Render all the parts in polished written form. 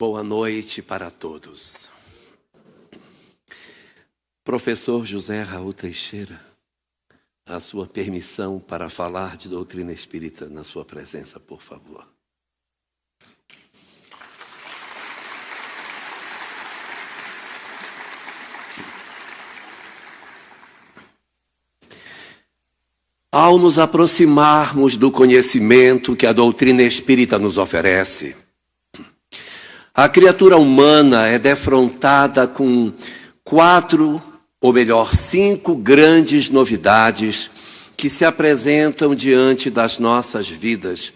Boa noite para todos. Professor José Raul Teixeira, a sua permissão para falar de doutrina espírita na sua presença, por favor. Ao nos aproximarmos do conhecimento que a doutrina espírita nos oferece, a criatura humana é defrontada com 5 grandes novidades que se apresentam diante das nossas vidas,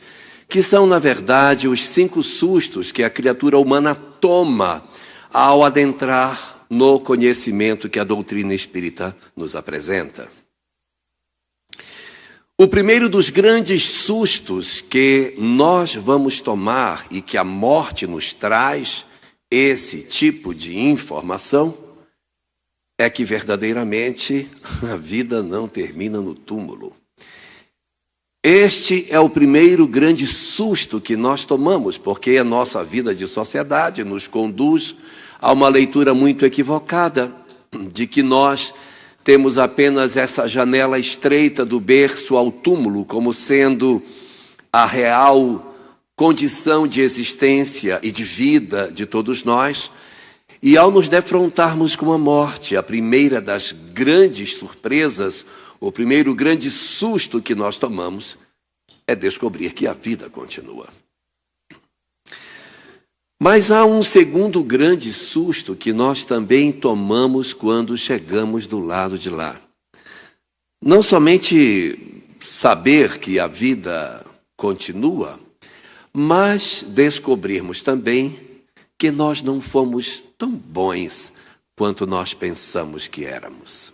que são, na verdade, os 5 sustos que a criatura humana toma ao adentrar no conhecimento que a doutrina espírita nos apresenta. O primeiro dos grandes sustos que nós vamos tomar e que a morte nos traz, esse tipo de informação, é que verdadeiramente a vida não termina no túmulo. Este é o primeiro grande susto que nós tomamos, porque a nossa vida de sociedade nos conduz a uma leitura muito equivocada de que nós temos apenas essa janela estreita do berço ao túmulo como sendo a real condição de existência e de vida de todos nós. E ao nos defrontarmos com a morte, a primeira das grandes surpresas, o primeiro grande susto que nós tomamos é descobrir que a vida continua. Mas há um segundo grande susto que nós também tomamos quando chegamos do lado de lá. Não somente saber que a vida continua, mas descobrirmos também que nós não fomos tão bons quanto nós pensamos que éramos.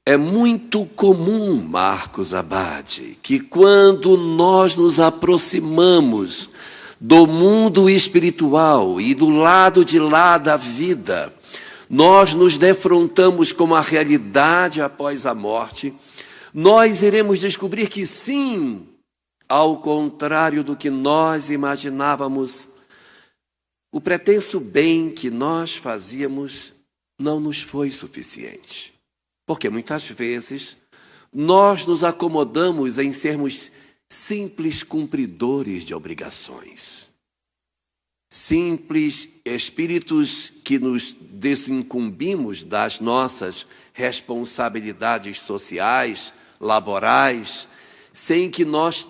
É muito comum, Marcos Abade, que quando nós nos aproximamos do mundo espiritual e do lado de lá da vida, nós nos defrontamos com a realidade após a morte, nós iremos descobrir que sim, ao contrário do que nós imaginávamos, o pretenso bem que nós fazíamos não nos foi suficiente. Porque muitas vezes nós nos acomodamos em sermos simples cumpridores de obrigações. Simples espíritos que nos desincumbimos das nossas responsabilidades sociais, laborais, sem que nós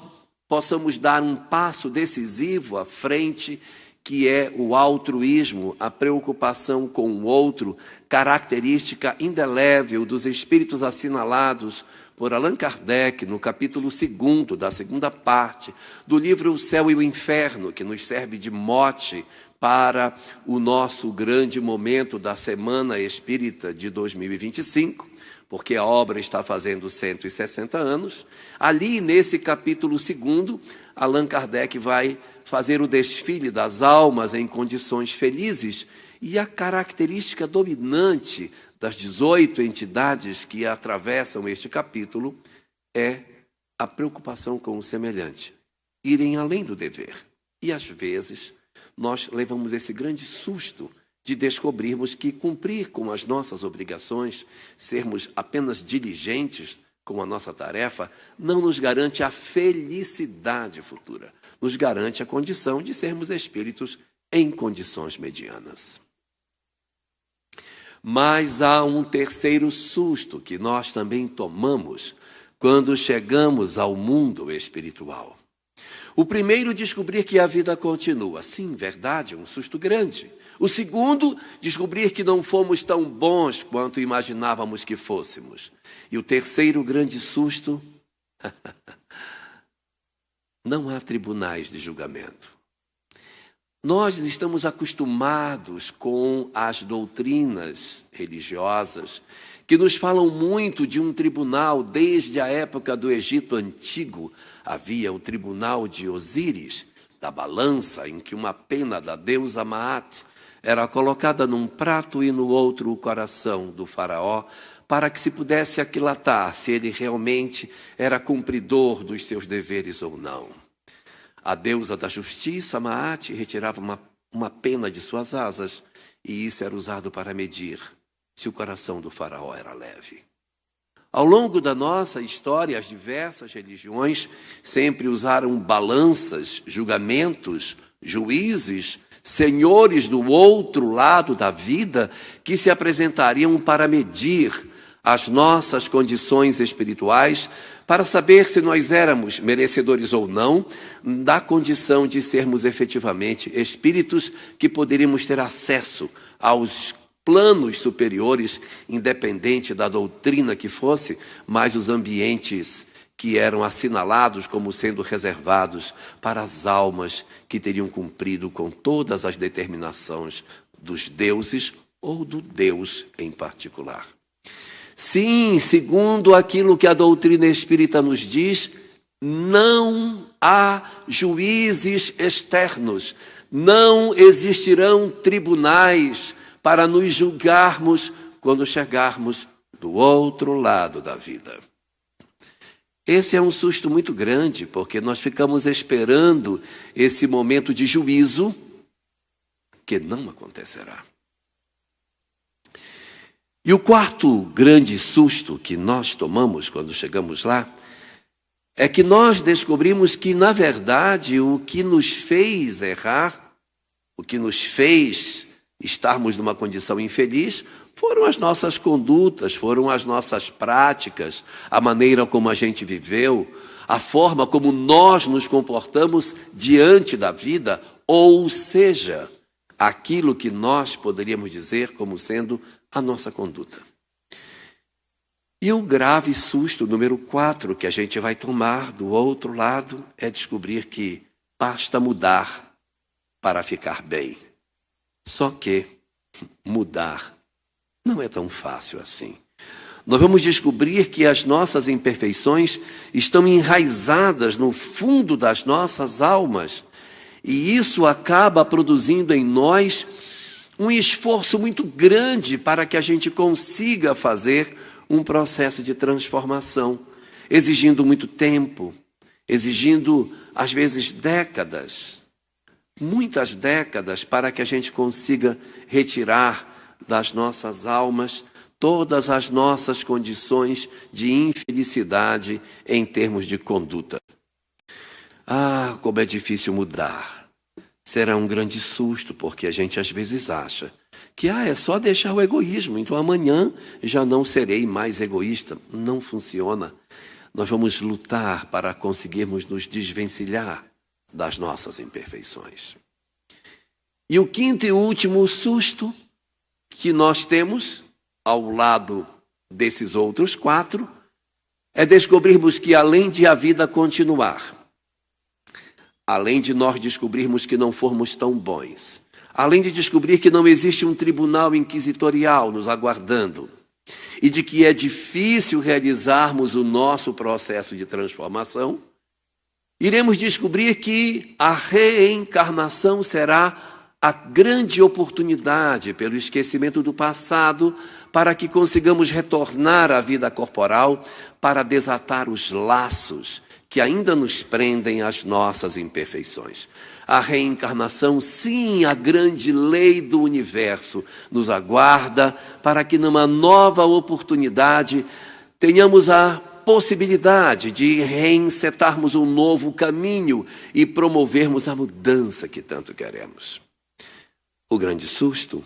possamos dar um passo decisivo à frente, que é o altruísmo, a preocupação com o outro, característica indelével dos espíritos assinalados por Allan Kardec, no capítulo 2 da segunda parte do livro O Céu e o Inferno, que nos serve de mote para o nosso grande momento da Semana Espírita de 2025, porque a obra está fazendo 160 anos. Ali, nesse capítulo 2, Allan Kardec vai fazer o desfile das almas em condições felizes, e a característica dominante das 18 entidades que atravessam este capítulo é a preocupação com o semelhante, irem além do dever. E às vezes nós levamos esse grande susto de descobrirmos que cumprir com as nossas obrigações, sermos apenas diligentes com a nossa tarefa, não nos garante a felicidade futura, nos garante a condição de sermos espíritos em condições medianas. Mas há um terceiro susto que nós também tomamos quando chegamos ao mundo espiritual. O primeiro, descobrir que a vida continua. Sim, verdade, um susto grande. O segundo, descobrir que não fomos tão bons quanto imaginávamos que fôssemos. E o terceiro grande susto, não há tribunais de julgamento. Nós estamos acostumados com as doutrinas religiosas que nos falam muito de um tribunal. Desde a época do Egito Antigo havia o tribunal de Osíris, da balança, em que uma pena da deusa Maat era colocada num prato e no outro o coração do faraó, para que se pudesse aquilatar se ele realmente era cumpridor dos seus deveres ou não. A deusa da justiça, Maat, retirava uma uma pena de suas asas, e isso era usado para medir se o coração do faraó era leve. Ao longo da nossa história, as diversas religiões sempre usaram balanças, julgamentos, juízes, senhores do outro lado da vida que se apresentariam para medir as nossas condições espirituais, para saber se nós éramos merecedores ou não da condição de sermos efetivamente espíritos que poderíamos ter acesso aos planos superiores, independente da doutrina que fosse, mas os ambientes que eram assinalados como sendo reservados para as almas que teriam cumprido com todas as determinações dos deuses ou do Deus em particular. Sim, segundo aquilo que a doutrina espírita nos diz, não há juízes externos, não existirão tribunais para nos julgarmos quando chegarmos do outro lado da vida. Esse é um susto muito grande, porque nós ficamos esperando esse momento de juízo que não acontecerá. E o quarto grande susto que nós tomamos quando chegamos lá é que nós descobrimos que, na verdade, o que nos fez errar, o que nos fez estarmos numa condição infeliz, foram as nossas condutas, foram as nossas práticas, a maneira como a gente viveu, a forma como nós nos comportamos diante da vida, ou seja, aquilo que nós poderíamos dizer como sendo a nossa conduta. E o grave susto número 4 que a gente vai tomar do outro lado é descobrir que basta mudar para ficar bem. Só que mudar não é tão fácil assim. Nós vamos descobrir que as nossas imperfeições estão enraizadas no fundo das nossas almas, e isso acaba produzindo em nós um esforço muito grande para que a gente consiga fazer um processo de transformação, exigindo muito tempo, exigindo, às vezes, décadas, muitas décadas, para que a gente consiga retirar das nossas almas todas as nossas condições de infelicidade em termos de conduta. Ah, como é difícil mudar. Será um grande susto, porque a gente às vezes acha que é só deixar o egoísmo, então amanhã já não serei mais egoísta. Não funciona. Nós vamos lutar para conseguirmos nos desvencilhar das nossas imperfeições. E o quinto e último susto que nós temos, ao lado desses outros 4, é descobrirmos que, além de a vida continuar, além de nós descobrirmos que não formos tão bons, além de descobrir que não existe um tribunal inquisitorial nos aguardando, e de que é difícil realizarmos o nosso processo de transformação, iremos descobrir que a reencarnação será a grande oportunidade pelo esquecimento do passado para que consigamos retornar à vida corporal para desatar os laços que ainda nos prendem às nossas imperfeições. A reencarnação, sim, a grande lei do universo, nos aguarda para que numa nova oportunidade tenhamos a possibilidade de reencetarmos um novo caminho e promovermos a mudança que tanto queremos. O grande susto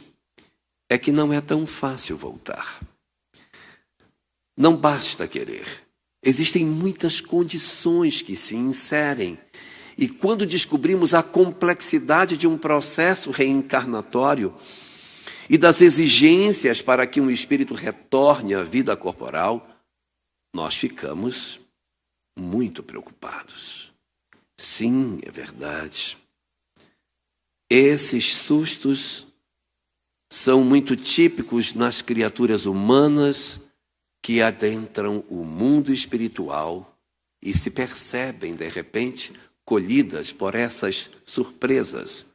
é que não é tão fácil voltar. Não basta querer. Existem muitas condições que se inserem. E quando descobrimos a complexidade de um processo reencarnatório e das exigências para que um espírito retorne à vida corporal, nós ficamos muito preocupados. Sim, é verdade. Esses sustos são muito típicos nas criaturas humanas que adentram o mundo espiritual e se percebem, de repente, colhidas por essas surpresas,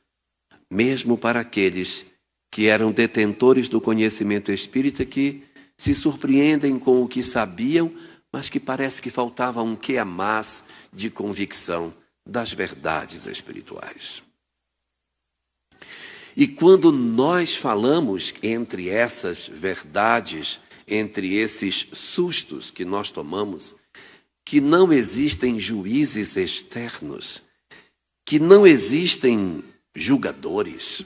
mesmo para aqueles que eram detentores do conhecimento espírita, que se surpreendem com o que sabiam, mas que parece que faltava um quê a mais de convicção das verdades espirituais. E quando nós falamos entre essas verdades, entre esses sustos que nós tomamos, que não existem juízes externos, que não existem julgadores,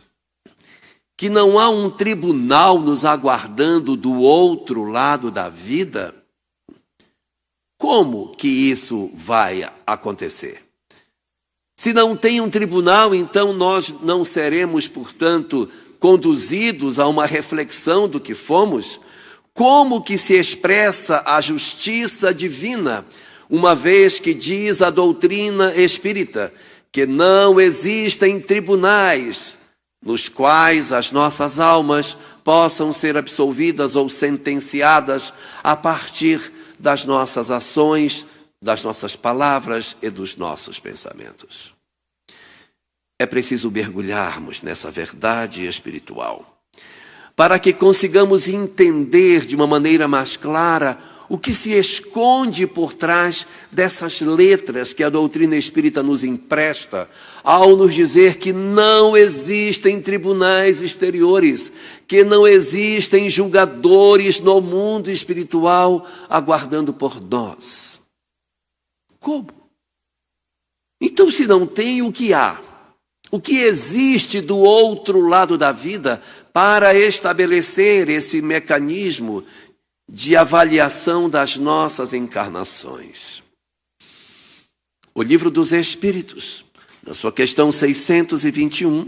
que não há um tribunal nos aguardando do outro lado da vida, como que isso vai acontecer? Se não tem um tribunal, então nós não seremos, portanto, conduzidos a uma reflexão do que fomos. Como que se expressa a justiça divina, uma vez que diz a doutrina espírita que não existem tribunais nos quais as nossas almas possam ser absolvidas ou sentenciadas a partir das nossas ações, das nossas palavras e dos nossos pensamentos. É preciso mergulharmos nessa verdade espiritual, para que consigamos entender de uma maneira mais clara o que se esconde por trás dessas letras que a doutrina espírita nos empresta, ao nos dizer que não existem tribunais exteriores, que não existem julgadores no mundo espiritual aguardando por nós. Como? Então, se não tem, o que há? O que existe do outro lado da vida para estabelecer esse mecanismo de avaliação das nossas encarnações? O Livro dos Espíritos, na sua questão 621,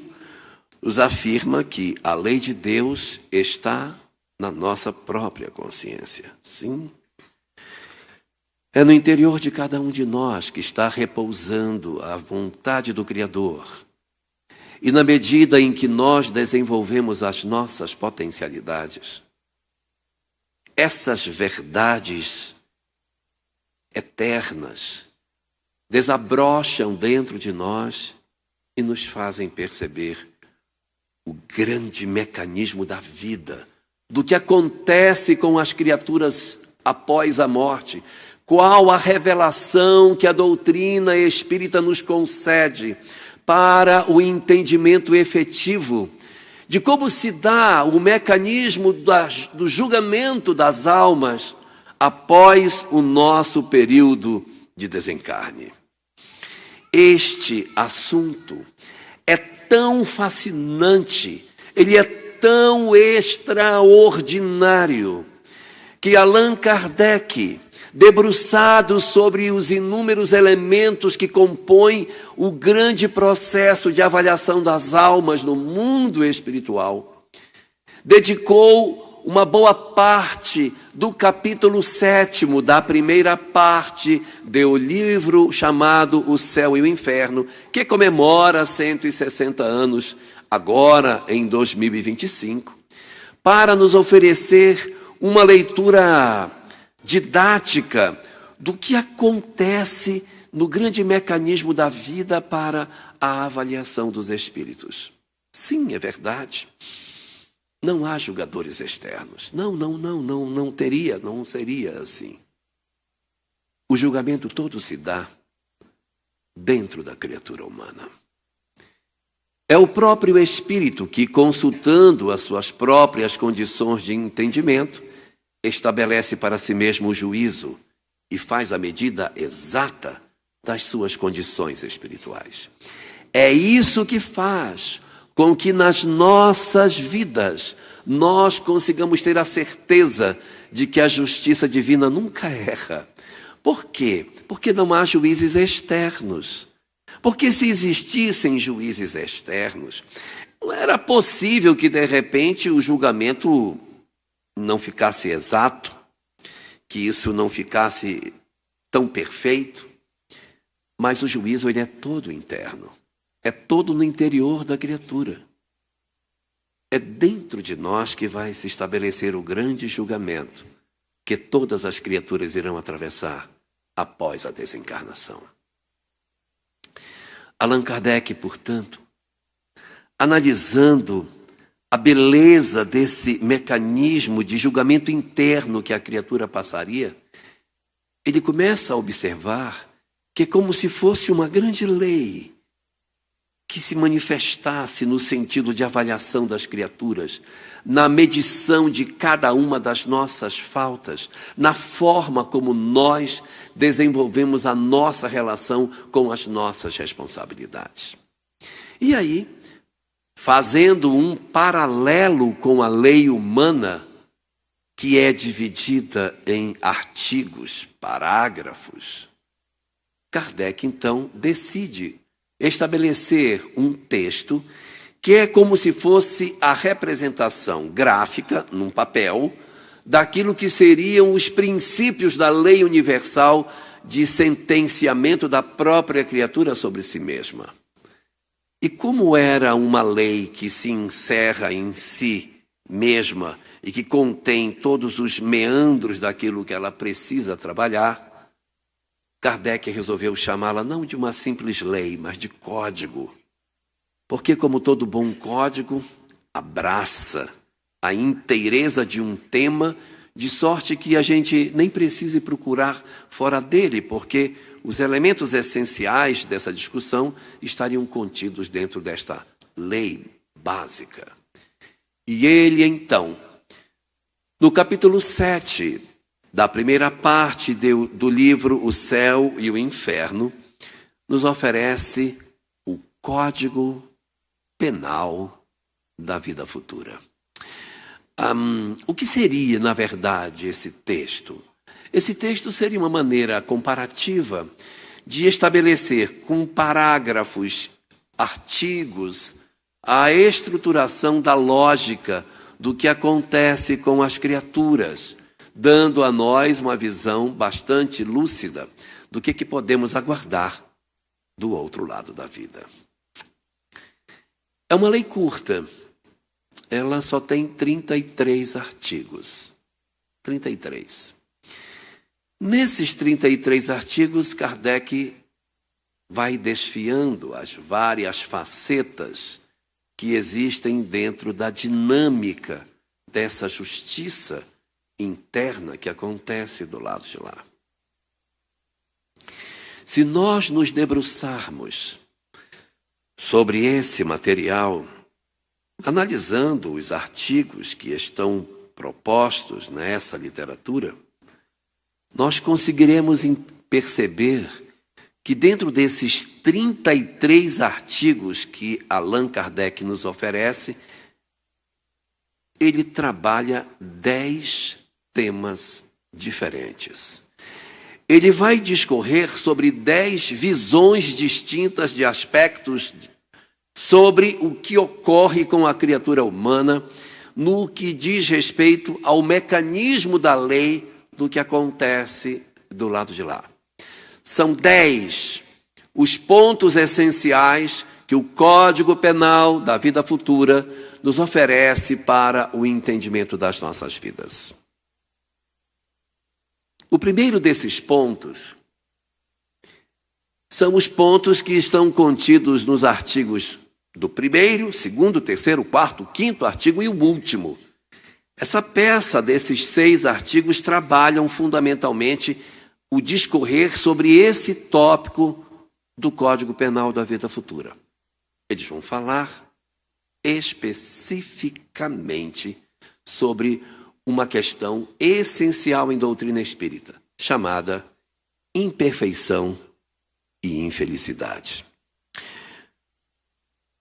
nos afirma que a lei de Deus está na nossa própria consciência. Sim. É no interior de cada um de nós que está repousando a vontade do Criador. E na medida em que nós desenvolvemos as nossas potencialidades, essas verdades eternas desabrocham dentro de nós e nos fazem perceber o grande mecanismo da vida, do que acontece com as criaturas após a morte. Qual a revelação que a doutrina espírita nos concede para o entendimento efetivo de como se dá o mecanismo do julgamento das almas após o nosso período de desencarne. Este assunto é tão fascinante, ele é tão extraordinário, que Allan Kardec, debruçado sobre os inúmeros elementos que compõem o grande processo de avaliação das almas no mundo espiritual, dedicou uma boa parte do capítulo 7º da primeira parte do livro chamado O Céu e o Inferno, que comemora 160 anos agora em 2025, para nos oferecer uma leitura didática do que acontece no grande mecanismo da vida para a avaliação dos espíritos. Sim, é verdade. Não há julgadores externos. Não teria, não seria assim. O julgamento todo se dá dentro da criatura humana. É o próprio espírito que, consultando as suas próprias condições de entendimento, estabelece para si mesmo o juízo e faz a medida exata das suas condições espirituais. É isso que faz com que nas nossas vidas nós consigamos ter a certeza de que a justiça divina nunca erra. Por quê? Porque não há juízes externos. Porque se existissem juízes externos, não era possível que de repente o julgamento não ficasse exato, que isso não ficasse tão perfeito, mas o juízo ele é todo interno, é todo no interior da criatura. É dentro de nós que vai se estabelecer o grande julgamento que todas as criaturas irão atravessar após a desencarnação. Allan Kardec, portanto, analisando a beleza desse mecanismo de julgamento interno que a criatura passaria, ele começa a observar que é como se fosse uma grande lei que se manifestasse no sentido de avaliação das criaturas, na medição de cada uma das nossas faltas, na forma como nós desenvolvemos a nossa relação com as nossas responsabilidades. E aí, fazendo um paralelo com a lei humana, que é dividida em artigos, parágrafos, Kardec, então, decide estabelecer um texto que é como se fosse a representação gráfica, num papel, daquilo que seriam os princípios da lei universal de sentenciamento da própria criatura sobre si mesma. E como era uma lei que se encerra em si mesma e que contém todos os meandros daquilo que ela precisa trabalhar, Kardec resolveu chamá-la não de uma simples lei, mas de código. Porque, como todo bom código, abraça a inteireza de um tema, de sorte que a gente nem precise procurar fora dele, porque os elementos essenciais dessa discussão estariam contidos dentro desta lei básica. E ele, então, no capítulo 7, da primeira parte do livro O Céu e o Inferno, nos oferece o Código Penal da Vida Futura. O que seria, na verdade, esse texto? Esse texto seria uma maneira comparativa de estabelecer com parágrafos, artigos, a estruturação da lógica do que acontece com as criaturas, dando a nós uma visão bastante lúcida do que podemos aguardar do outro lado da vida. É uma lei curta, ela só tem 33 artigos. 33. Nesses 33 artigos, Kardec vai desfiando as várias facetas que existem dentro da dinâmica dessa justiça interna que acontece do lado de lá. Se nós nos debruçarmos sobre esse material, analisando os artigos que estão propostos nessa literatura, nós conseguiremos perceber que dentro desses 33 artigos que Allan Kardec nos oferece, ele trabalha 10 temas diferentes. Ele vai discorrer sobre 10 visões distintas de aspectos sobre o que ocorre com a criatura humana no que diz respeito ao mecanismo da lei do que acontece do lado de lá. São 10 os pontos essenciais que o Código Penal da Vida Futura nos oferece para o entendimento das nossas vidas. O primeiro desses pontos são os pontos que estão contidos nos artigos do primeiro, segundo, terceiro, quarto, quinto artigo e o último. Essa peça desses 6 artigos trabalham fundamentalmente o discorrer sobre esse tópico do Código Penal da Vida Futura. Eles vão falar especificamente sobre uma questão essencial em doutrina espírita, chamada imperfeição e infelicidade.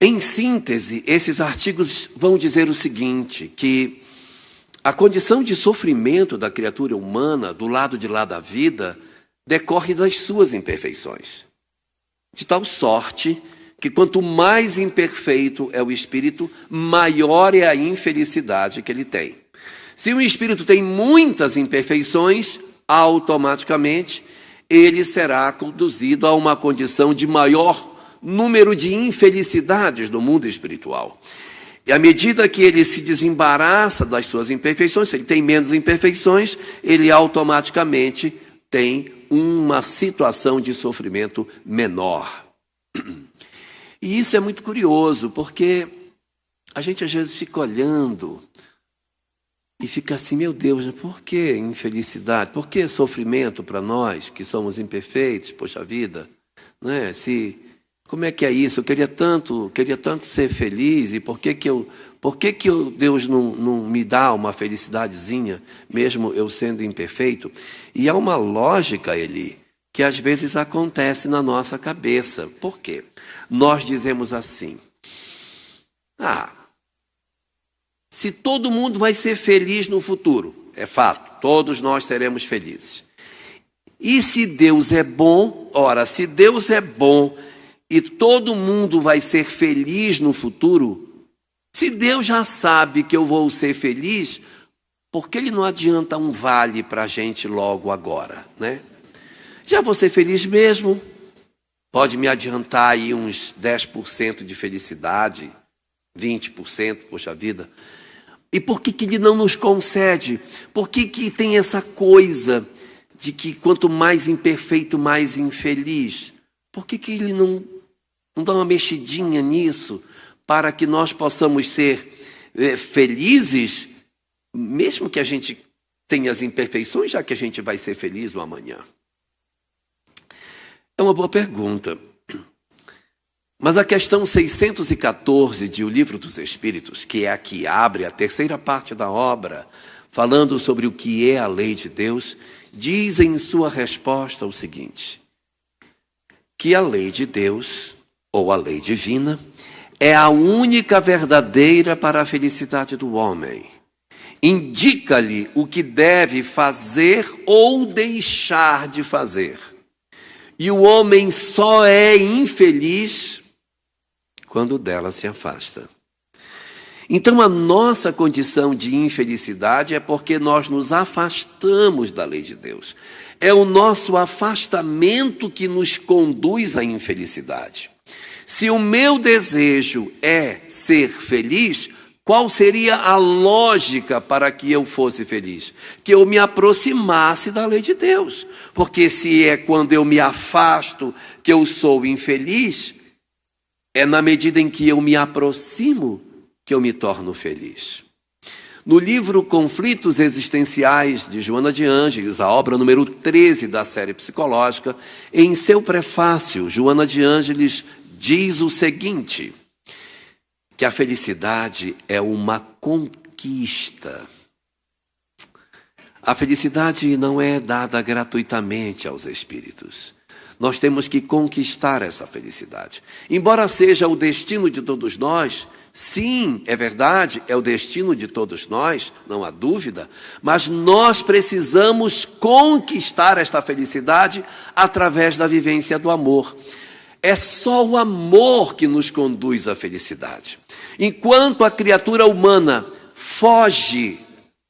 Em síntese, esses artigos vão dizer o seguinte, que a condição de sofrimento da criatura humana do lado de lá da vida decorre das suas imperfeições. De tal sorte que quanto mais imperfeito é o espírito, maior é a infelicidade que ele tem. Se o espírito tem muitas imperfeições, automaticamente ele será conduzido a uma condição de maior número de infelicidades no mundo espiritual. E à medida que ele se desembaraça das suas imperfeições, se ele tem menos imperfeições, ele automaticamente tem uma situação de sofrimento menor. E isso é muito curioso, porque a gente às vezes fica olhando e fica assim, meu Deus, por que infelicidade? Por que sofrimento para nós que somos imperfeitos? Poxa vida, né? como é que é isso? Eu queria tanto ser feliz, e por que Deus não me dá uma felicidadezinha, mesmo eu sendo imperfeito? E há uma lógica, Eli, que às vezes acontece na nossa cabeça. Por quê? Nós dizemos assim: se todo mundo vai ser feliz no futuro, é fato, todos nós seremos felizes. E se Deus é bom, ora, se Deus é bom e todo mundo vai ser feliz no futuro, se Deus já sabe que eu vou ser feliz, por que Ele não adianta um vale para a gente logo agora, né? Já vou ser feliz mesmo, pode me adiantar aí uns 10% de felicidade, 20%, poxa vida. E por que Ele não nos concede? Por que tem essa coisa de que quanto mais imperfeito, mais infeliz? Por que Ele não dá uma mexidinha nisso para que nós possamos ser felizes, mesmo que a gente tenha as imperfeições, já que a gente vai ser feliz no amanhã? É uma boa pergunta. Mas a questão 614 de O Livro dos Espíritos, que é a que abre a terceira parte da obra, falando sobre o que é a lei de Deus, diz em sua resposta o seguinte: que a lei de Deus, ou a lei divina, é a única verdadeira para a felicidade do homem. Indica-lhe o que deve fazer ou deixar de fazer. E o homem só é infeliz quando dela se afasta. Então, a nossa condição de infelicidade é porque nós nos afastamos da lei de Deus. É o nosso afastamento que nos conduz à infelicidade. Se o meu desejo é ser feliz, qual seria a lógica para que eu fosse feliz? Que eu me aproximasse da lei de Deus. Porque se é quando eu me afasto que eu sou infeliz, é na medida em que eu me aproximo que eu me torno feliz. No livro Conflitos Existenciais, de Joana de Ângeles, a obra número 13 da série psicológica, em seu prefácio, Joana de Ângeles diz o seguinte: que a felicidade é uma conquista. A felicidade não é dada gratuitamente aos espíritos. Nós temos que conquistar essa felicidade. Embora seja o destino de todos nós, sim, é verdade, é o destino de todos nós, não há dúvida, mas nós precisamos conquistar esta felicidade através da vivência do amor. É só o amor que nos conduz à felicidade. Enquanto a criatura humana foge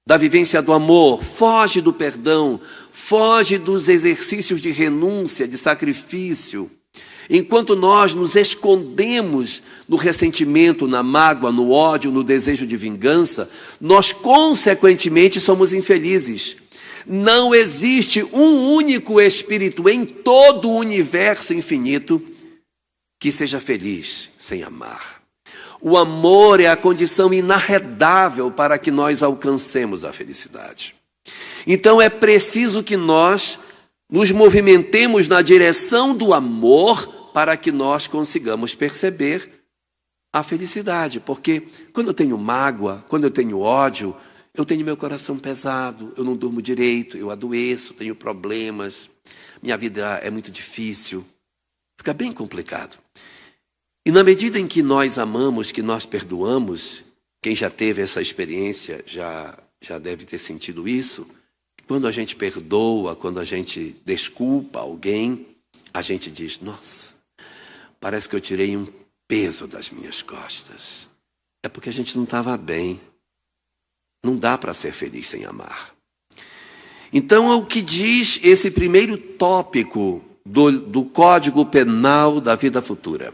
da vivência do amor, foge do perdão, foge dos exercícios de renúncia, de sacrifício, enquanto nós nos escondemos no ressentimento, na mágoa, no ódio, no desejo de vingança, nós consequentemente somos infelizes. Não existe um único espírito em todo o universo infinito que seja feliz sem amar. O amor é a condição inarredável para que nós alcancemos a felicidade. Então é preciso que nós nos movimentemos na direção do amor para que nós consigamos perceber a felicidade. Porque quando eu tenho mágoa, quando eu tenho ódio, eu tenho meu coração pesado, eu não durmo direito, eu adoeço, tenho problemas, minha vida é muito difícil, fica bem complicado. E na medida em que nós amamos, que nós perdoamos, quem já teve essa experiência já deve ter sentido isso. Quando a gente perdoa, quando a gente desculpa alguém, a gente diz: nossa, parece que eu tirei um peso das minhas costas. É porque a gente não estava bem. Não dá para ser feliz sem amar. Então é o que diz esse primeiro tópico do Código Penal da Vida Futura.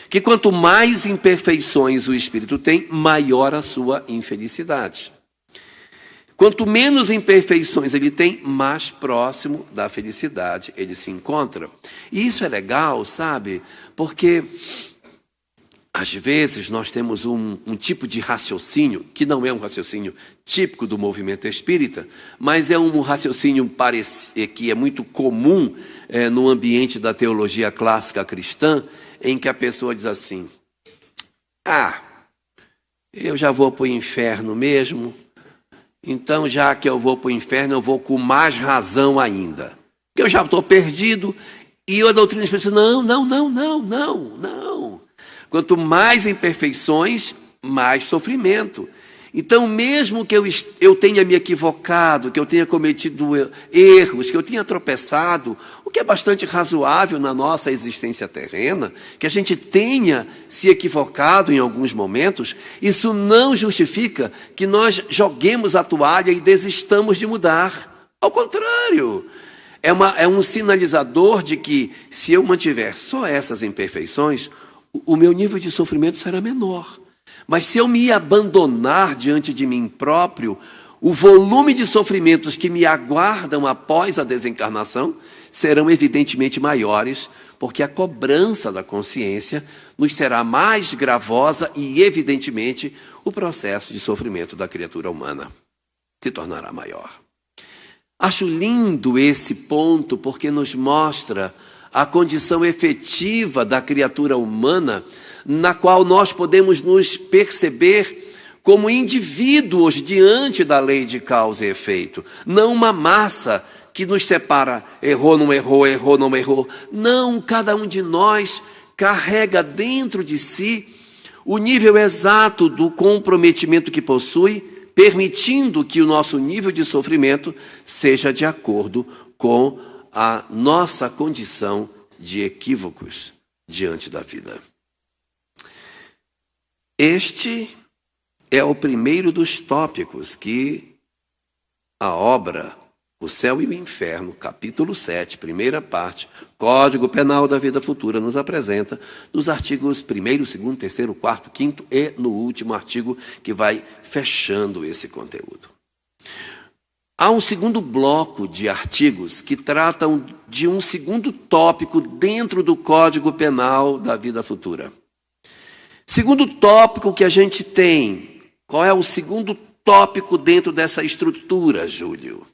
Que quanto mais imperfeições o espírito tem, maior a sua infelicidade. Quanto menos imperfeições ele tem, mais próximo da felicidade ele se encontra. E isso é legal, sabe? Porque Às vezes nós temos um tipo de raciocínio, que não é um raciocínio típico do movimento espírita, mas é um raciocínio que é muito comum no ambiente da teologia clássica cristã, em que a pessoa diz assim: eu já vou para o inferno mesmo, então já que eu vou para o inferno, eu vou com mais razão ainda. Porque eu já estou perdido, e a doutrina espírita diz: não. Quanto mais imperfeições, mais sofrimento. Então, mesmo que eu tenha me equivocado, que eu tenha cometido erros, que eu tenha tropeçado, o que é bastante razoável na nossa existência terrena, que a gente tenha se equivocado em alguns momentos, isso não justifica que nós joguemos a toalha e desistamos de mudar. Ao contrário, é um sinalizador de que, se eu mantiver só essas imperfeições, o meu nível de sofrimento será menor. Mas se eu me abandonar diante de mim próprio, o volume de sofrimentos que me aguardam após a desencarnação serão evidentemente maiores, porque a cobrança da consciência nos será mais gravosa e, evidentemente, o processo de sofrimento da criatura humana se tornará maior. Acho lindo esse ponto, porque nos mostra a condição efetiva da criatura humana, na qual nós podemos nos perceber como indivíduos diante da lei de causa e efeito. Não uma massa que nos separa, errou, não errou, errou, não errou. Não, cada um de nós carrega dentro de si o nível exato do comprometimento que possui, permitindo que o nosso nível de sofrimento seja de acordo com a nossa condição de equívocos diante da vida. Este é o primeiro dos tópicos que a obra O Céu e o Inferno, capítulo 7, primeira parte, Código Penal da Vida Futura, nos apresenta, nos artigos 1º, 2º, 3º, 4º, 5º e no último artigo que vai fechando esse conteúdo. Há um segundo bloco de artigos que tratam de um segundo tópico dentro do Código Penal da Vida Futura. Segundo tópico que a gente tem, qual é o segundo tópico dentro dessa estrutura, Júlio?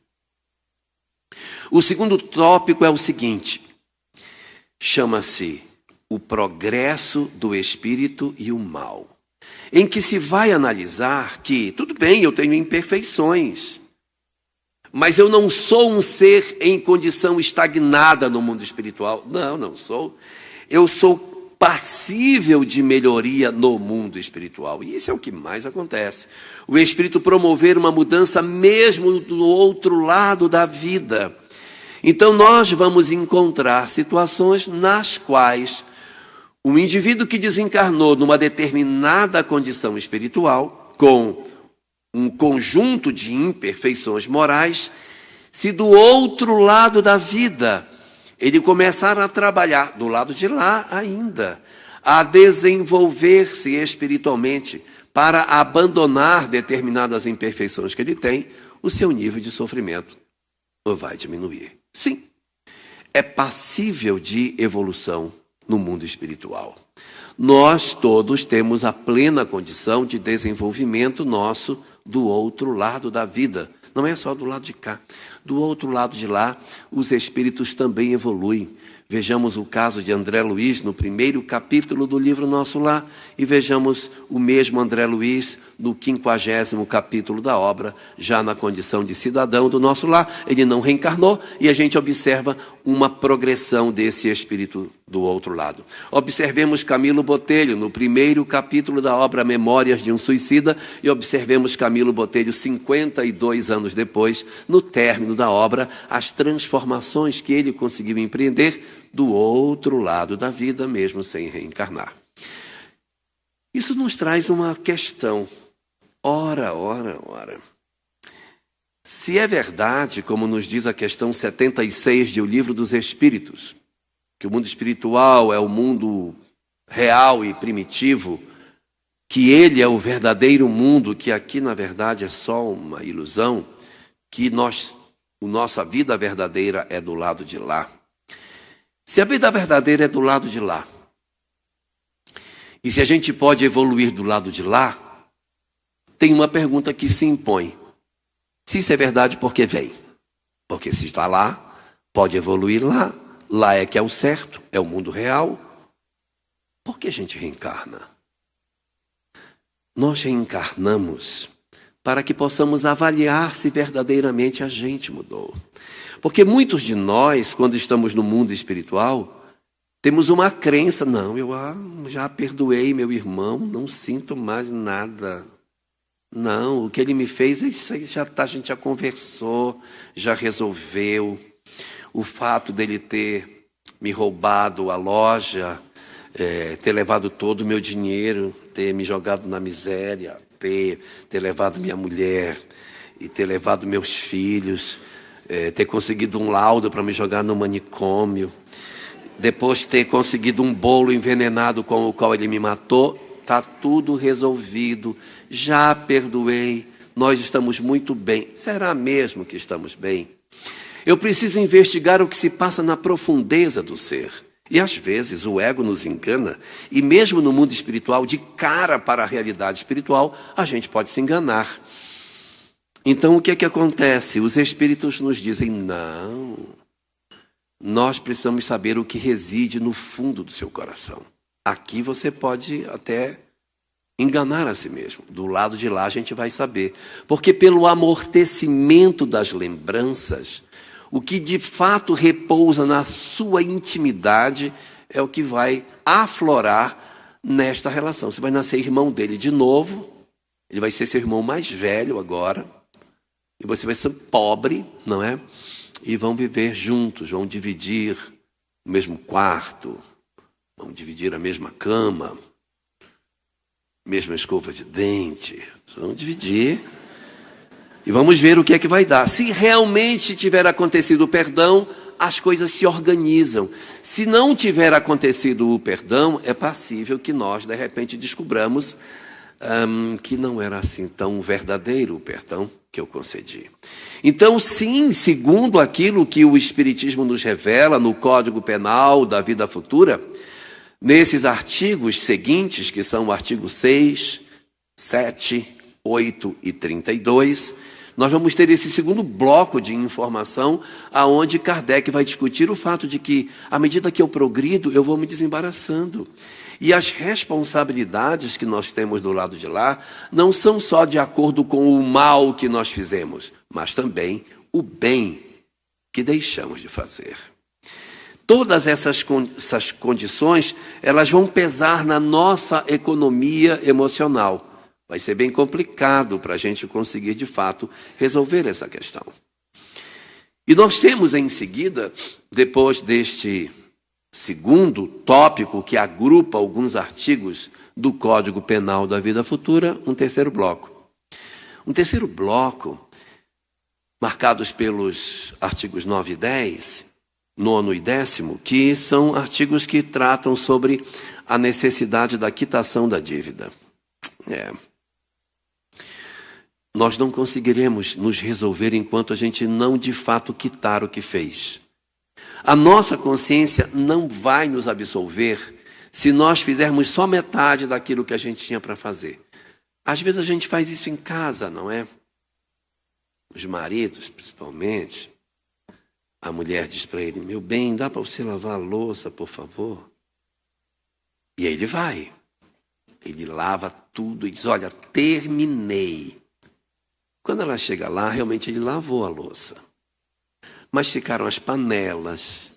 O segundo tópico é o seguinte: chama-se o progresso do espírito e o mal, em que se vai analisar que, tudo bem, eu tenho imperfeições, mas eu não sou um ser em condição estagnada no mundo espiritual. Não sou. Eu sou passível de melhoria no mundo espiritual. E isso é o que mais acontece. O espírito promover uma mudança mesmo do outro lado da vida. Então nós vamos encontrar situações nas quais um indivíduo que desencarnou numa determinada condição espiritual, com um conjunto de imperfeições morais, se do outro lado da vida ele começar a trabalhar, do lado de lá ainda, a desenvolver-se espiritualmente para abandonar determinadas imperfeições que ele tem, o seu nível de sofrimento vai diminuir. Sim, é passível de evolução no mundo espiritual. Nós todos temos a plena condição de desenvolvimento nosso do outro lado da vida. Não é só do lado de cá. Do outro lado de lá, os espíritos também evoluem. Vejamos o caso de André Luiz no primeiro capítulo do livro Nosso Lar e vejamos o mesmo André Luiz no 50º capítulo da obra, já na condição de cidadão do Nosso Lar. Ele não reencarnou e a gente observa uma progressão desse espírito do outro lado. Observemos Camilo Botelho no primeiro capítulo da obra Memórias de um Suicida e observemos Camilo Botelho 52 anos depois, no término da obra, as transformações que ele conseguiu empreender do outro lado da vida, mesmo sem reencarnar. Isso nos traz uma questão. Ora. Se é verdade, como nos diz a questão 76 de O Livro dos Espíritos, que o mundo espiritual é o mundo real e primitivo, que ele é o verdadeiro mundo, que aqui na verdade é só uma ilusão, que nossa vida verdadeira é do lado de lá. Se a vida verdadeira é do lado de lá, E se a gente pode evoluir do lado de lá, tem uma pergunta que se impõe. Se isso é verdade, por que vem? Porque se está lá, pode evoluir lá. Lá é que é o certo, é o mundo real. Por que a gente reencarna? Nós reencarnamos para que possamos avaliar se verdadeiramente a gente mudou. Porque muitos de nós, quando estamos no mundo espiritual, temos uma crença, não, eu já perdoei meu irmão, não sinto mais nada. Não, o que ele me fez, isso aí a gente já conversou, já resolveu. O fato dele ter me roubado a loja, ter levado todo o meu dinheiro, ter me jogado na miséria, ter levado minha mulher e ter levado meus filhos, ter conseguido um laudo para me jogar no manicômio, depois ter conseguido um bolo envenenado com o qual ele me matou, está tudo resolvido, já perdoei, nós estamos muito bem. Será mesmo que estamos bem? Eu preciso investigar o que se passa na profundeza do ser. E às vezes o ego nos engana, e mesmo no mundo espiritual, de cara para a realidade espiritual, a gente pode se enganar. Então o que é que acontece? Os espíritos nos dizem, não, nós precisamos saber o que reside no fundo do seu coração. Aqui você pode até enganar a si mesmo. Do lado de lá a gente vai saber. Porque pelo amortecimento das lembranças, o que de fato repousa na sua intimidade é o que vai aflorar nesta relação. Você vai nascer irmão dele de novo, ele vai ser seu irmão mais velho agora, e você vai ser pobre, não é? E vão viver juntos, vão dividir o mesmo quarto, vão dividir a mesma cama, mesma escova de dente, vão dividir. E vamos ver o que é que vai dar. Se realmente tiver acontecido o perdão, as coisas se organizam. Se não tiver acontecido o perdão, é passível que nós, de repente, descobramos que não era assim tão verdadeiro o perdão que eu concedi. Então, sim, segundo aquilo que o Espiritismo nos revela no Código Penal da Vida Futura, nesses artigos seguintes, que são o artigo 6, 7, 8 e 32, nós vamos ter esse segundo bloco de informação, aonde Kardec vai discutir o fato de que, à medida que eu progrido, eu vou me desembaraçando. E as responsabilidades que nós temos do lado de lá não são só de acordo com o mal que nós fizemos, mas também o bem que deixamos de fazer. Todas essas condições, elas vão pesar na nossa economia emocional. Vai ser bem complicado para a gente conseguir, de fato, resolver essa questão. E nós temos em seguida, depois deste segundo tópico que agrupa alguns artigos do Código Penal da Vida Futura, um terceiro bloco. Um terceiro bloco, marcados pelos artigos 9 e 10, 9º e 10º, que são artigos que tratam sobre a necessidade da quitação da dívida. Nós não conseguiremos nos resolver enquanto a gente não, de fato, quitar o que fez. A nossa consciência não vai nos absolver se nós fizermos só metade daquilo que a gente tinha para fazer. Às vezes a gente faz isso em casa, não é? Os maridos, principalmente. A mulher diz para ele, meu bem, dá para você lavar a louça, por favor? E aí ele vai. Ele lava tudo e diz, olha, terminei. Quando ela chega lá, realmente ele lavou a louça. Mas ficaram as panelas.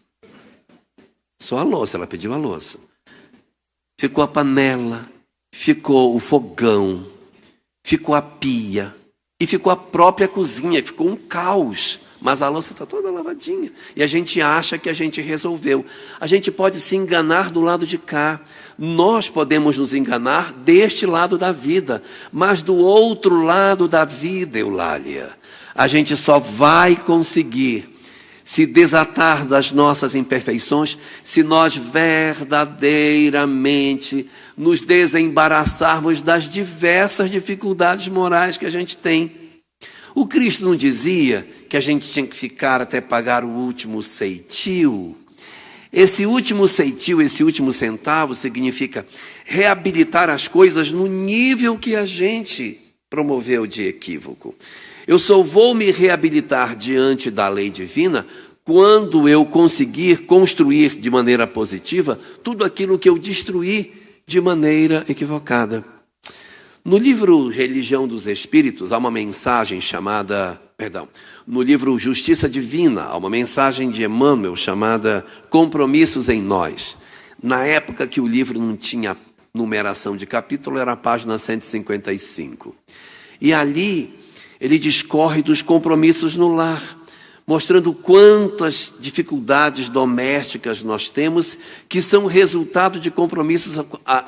Só a louça, ela pediu a louça. Ficou a panela, ficou o fogão, ficou a pia e ficou a própria cozinha, ficou um caos. Mas a louça está toda lavadinha. E a gente acha que a gente resolveu. A gente pode se enganar do lado de cá. Nós podemos nos enganar deste lado da vida. Mas do outro lado da vida, Eulália, a gente só vai conseguir se desatar das nossas imperfeições se nós verdadeiramente nos desembaraçarmos das diversas dificuldades morais que a gente tem. O Cristo não dizia que a gente tinha que ficar até pagar o último ceitil? Esse último ceitil, esse último centavo, significa reabilitar as coisas no nível que a gente promoveu de equívoco. Eu só vou me reabilitar diante da lei divina quando eu conseguir construir de maneira positiva tudo aquilo que eu destruí de maneira equivocada. No livro Religião dos Espíritos, há uma mensagem no livro Justiça Divina, há uma mensagem de Emmanuel chamada Compromissos em Nós. Na época que o livro não tinha numeração de capítulo, era a página 155. E ali ele discorre dos compromissos no lar, mostrando quantas dificuldades domésticas nós temos que são resultado de compromissos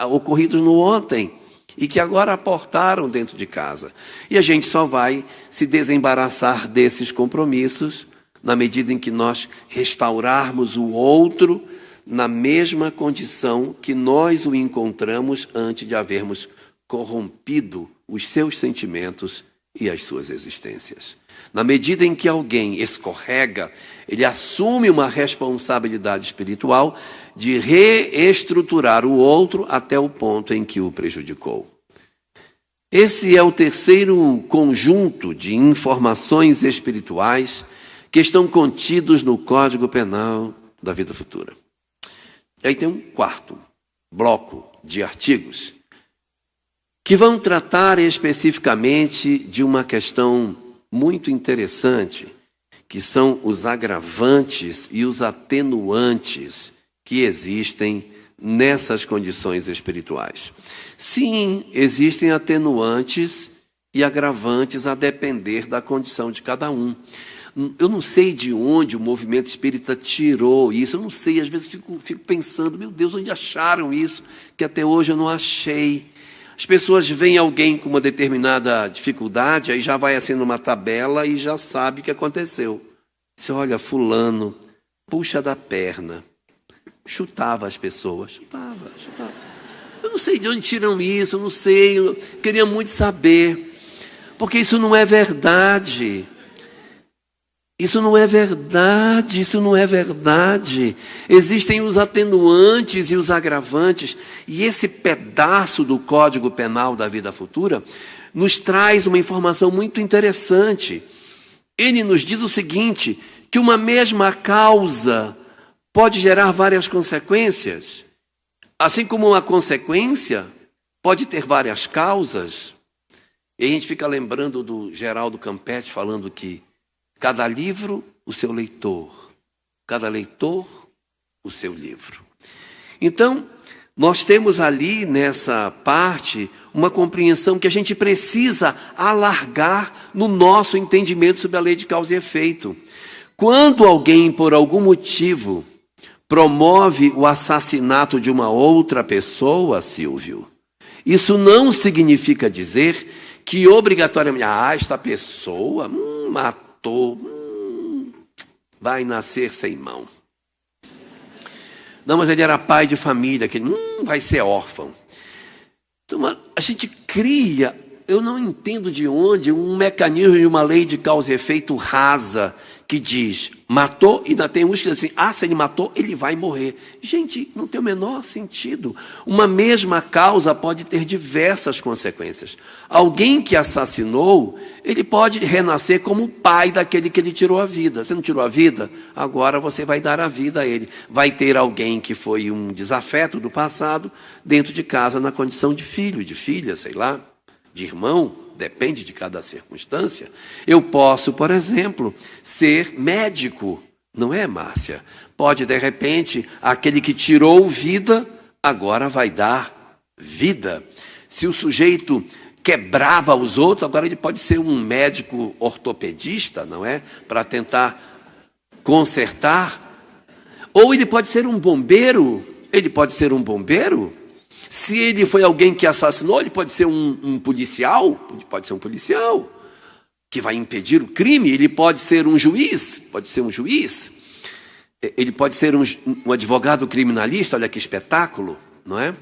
ocorridos no ontem e que agora aportaram dentro de casa. E a gente só vai se desembaraçar desses compromissos na medida em que nós restaurarmos o outro na mesma condição que nós o encontramos antes de havermos corrompido os seus sentimentos e as suas existências. Na medida em que alguém escorrega, ele assume uma responsabilidade espiritual de reestruturar o outro até o ponto em que o prejudicou. Esse é o terceiro conjunto de informações espirituais que estão contidos no Código Penal da Vida Futura. E aí tem um quarto bloco de artigos que vão tratar especificamente de uma questão muito interessante, que são os agravantes e os atenuantes que existem nessas condições espirituais. Sim, existem atenuantes e agravantes a depender da condição de cada um. Eu não sei de onde o movimento espírita tirou isso, eu não sei, às vezes fico pensando, meu Deus, onde acharam isso, que até hoje eu não achei. As pessoas veem alguém com uma determinada dificuldade, aí já vai assim numa tabela e já sabe o que aconteceu. Você olha, fulano, puxa da perna, chutava as pessoas, chutava. Eu não sei de onde tiram isso, eu não sei, eu queria muito saber, porque isso não é verdade. Isso não é verdade. Existem os atenuantes e os agravantes, e esse pedaço do Código Penal da Vida Futura nos traz uma informação muito interessante. Ele nos diz o seguinte, que uma mesma causa pode gerar várias consequências, assim como uma consequência pode ter várias causas. E a gente fica lembrando do Geraldo Campetti falando que cada livro, o seu leitor. Cada leitor, o seu livro. Então, nós temos ali nessa parte uma compreensão que a gente precisa alargar no nosso entendimento sobre a lei de causa e efeito. Quando alguém, por algum motivo, promove o assassinato de uma outra pessoa, Silvio, isso não significa dizer que obrigatoriamente, esta pessoa matou, vai nascer sem mão. Não, mas ele era pai de família, que vai ser órfão. Então, a gente cria, eu não entendo de onde, um mecanismo de uma lei de causa e efeito rasa, que diz, matou, e ainda tem uns que dizem assim, se ele matou, ele vai morrer. Gente, não tem o menor sentido. Uma mesma causa pode ter diversas consequências. Alguém que assassinou, ele pode renascer como pai daquele que ele tirou a vida. Você não tirou a vida? Agora você vai dar a vida a ele. Vai ter alguém que foi um desafeto do passado, dentro de casa, na condição de filho, de filha, sei lá, de irmão, depende de cada circunstância. Eu posso, por exemplo, ser médico, não é, Márcia? Pode, de repente, aquele que tirou vida, agora vai dar vida. Se o sujeito quebrava os outros, agora ele pode ser um médico ortopedista, não é? Para tentar consertar. Ou ele pode ser um bombeiro, Se ele foi alguém que assassinou, ele pode ser um policial, que vai impedir o crime, ele pode ser um juiz, ele pode ser um advogado criminalista, olha que espetáculo, não é?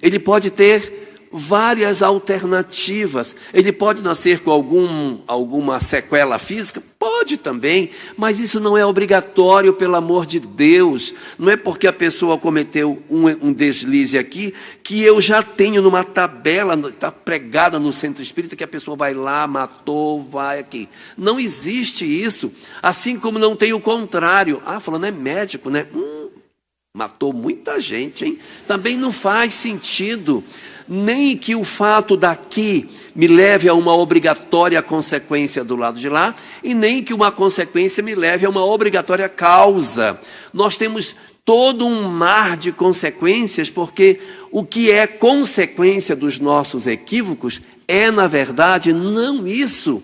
Ele pode ter várias alternativas. Ele pode nascer com alguma sequela física? Pode também, mas isso não é obrigatório, pelo amor de Deus. Não é porque a pessoa cometeu um deslize aqui, que eu já tenho numa tabela, está pregada no centro espírita, que a pessoa vai lá, matou, vai aqui. Não existe isso. Assim como não tem o contrário. Falando é médico, né? Matou muita gente, hein? Também não faz sentido. Nem que o fato daqui me leve a uma obrigatória consequência do lado de lá, e nem que uma consequência me leve a uma obrigatória causa. Nós temos todo um mar de consequências, porque o que é consequência dos nossos equívocos é, na verdade, não isso,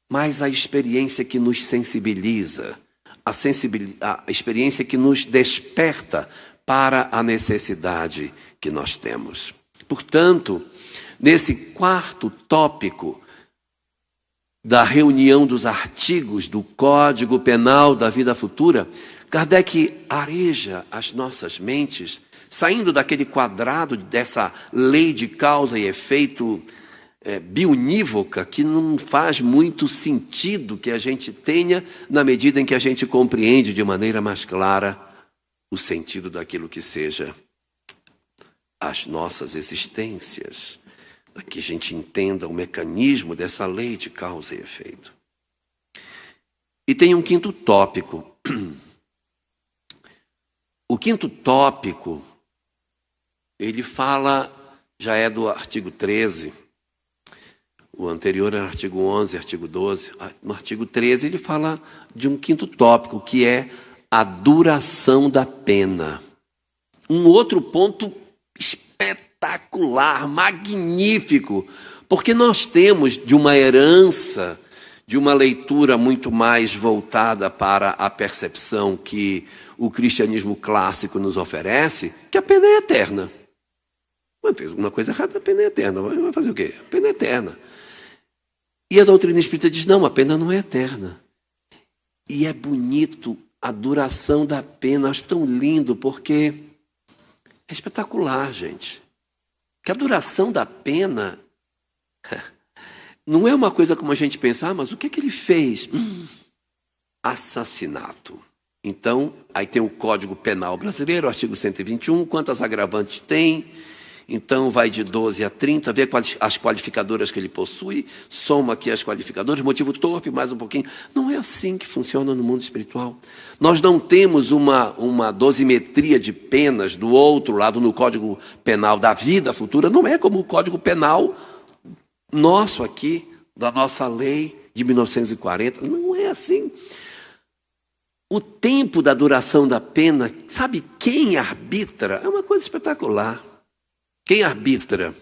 mas a experiência que nos sensibiliza, a experiência que nos desperta para a necessidade que nós temos. Portanto, nesse quarto tópico da reunião dos artigos do Código Penal da Vida Futura, Kardec areja as nossas mentes, saindo daquele quadrado dessa lei de causa e efeito bionívoca, que não faz muito sentido que a gente tenha, na medida em que a gente compreende de maneira mais clara o sentido daquilo que seja as nossas existências, para que a gente entenda o mecanismo dessa lei de causa e efeito. E tem um quinto tópico. O quinto tópico, ele fala, já é do artigo 13, o anterior é o artigo 11, artigo 12. No artigo 13 ele fala de um quinto tópico, que é a duração da pena. Um outro ponto espetacular, magnífico, porque nós temos de uma herança, de uma leitura muito mais voltada para a percepção que o cristianismo clássico nos oferece, que a pena é eterna. Fez alguma coisa errada, a pena é eterna. Vai fazer o quê? A pena é eterna. E a doutrina espírita diz, não, a pena não é eterna. E é bonito a duração da pena, acho tão lindo, porque é espetacular, gente. Que a duração da pena não é uma coisa como a gente pensa, mas o que ele fez? Assassinato. Então, aí tem o Código Penal Brasileiro, artigo 121, quantas agravantes tem? Então, vai de 12 a 30, vê as qualificadoras que ele possui, soma aqui as qualificadoras, motivo torpe, mais um pouquinho. Não é assim que funciona no mundo espiritual. Nós não temos uma dosimetria de penas do outro lado no Código Penal da Vida Futura, não é como o Código Penal nosso aqui, da nossa lei de 1940, não é assim. O tempo da duração da pena, sabe quem arbitra? É uma coisa espetacular. Quem arbitra?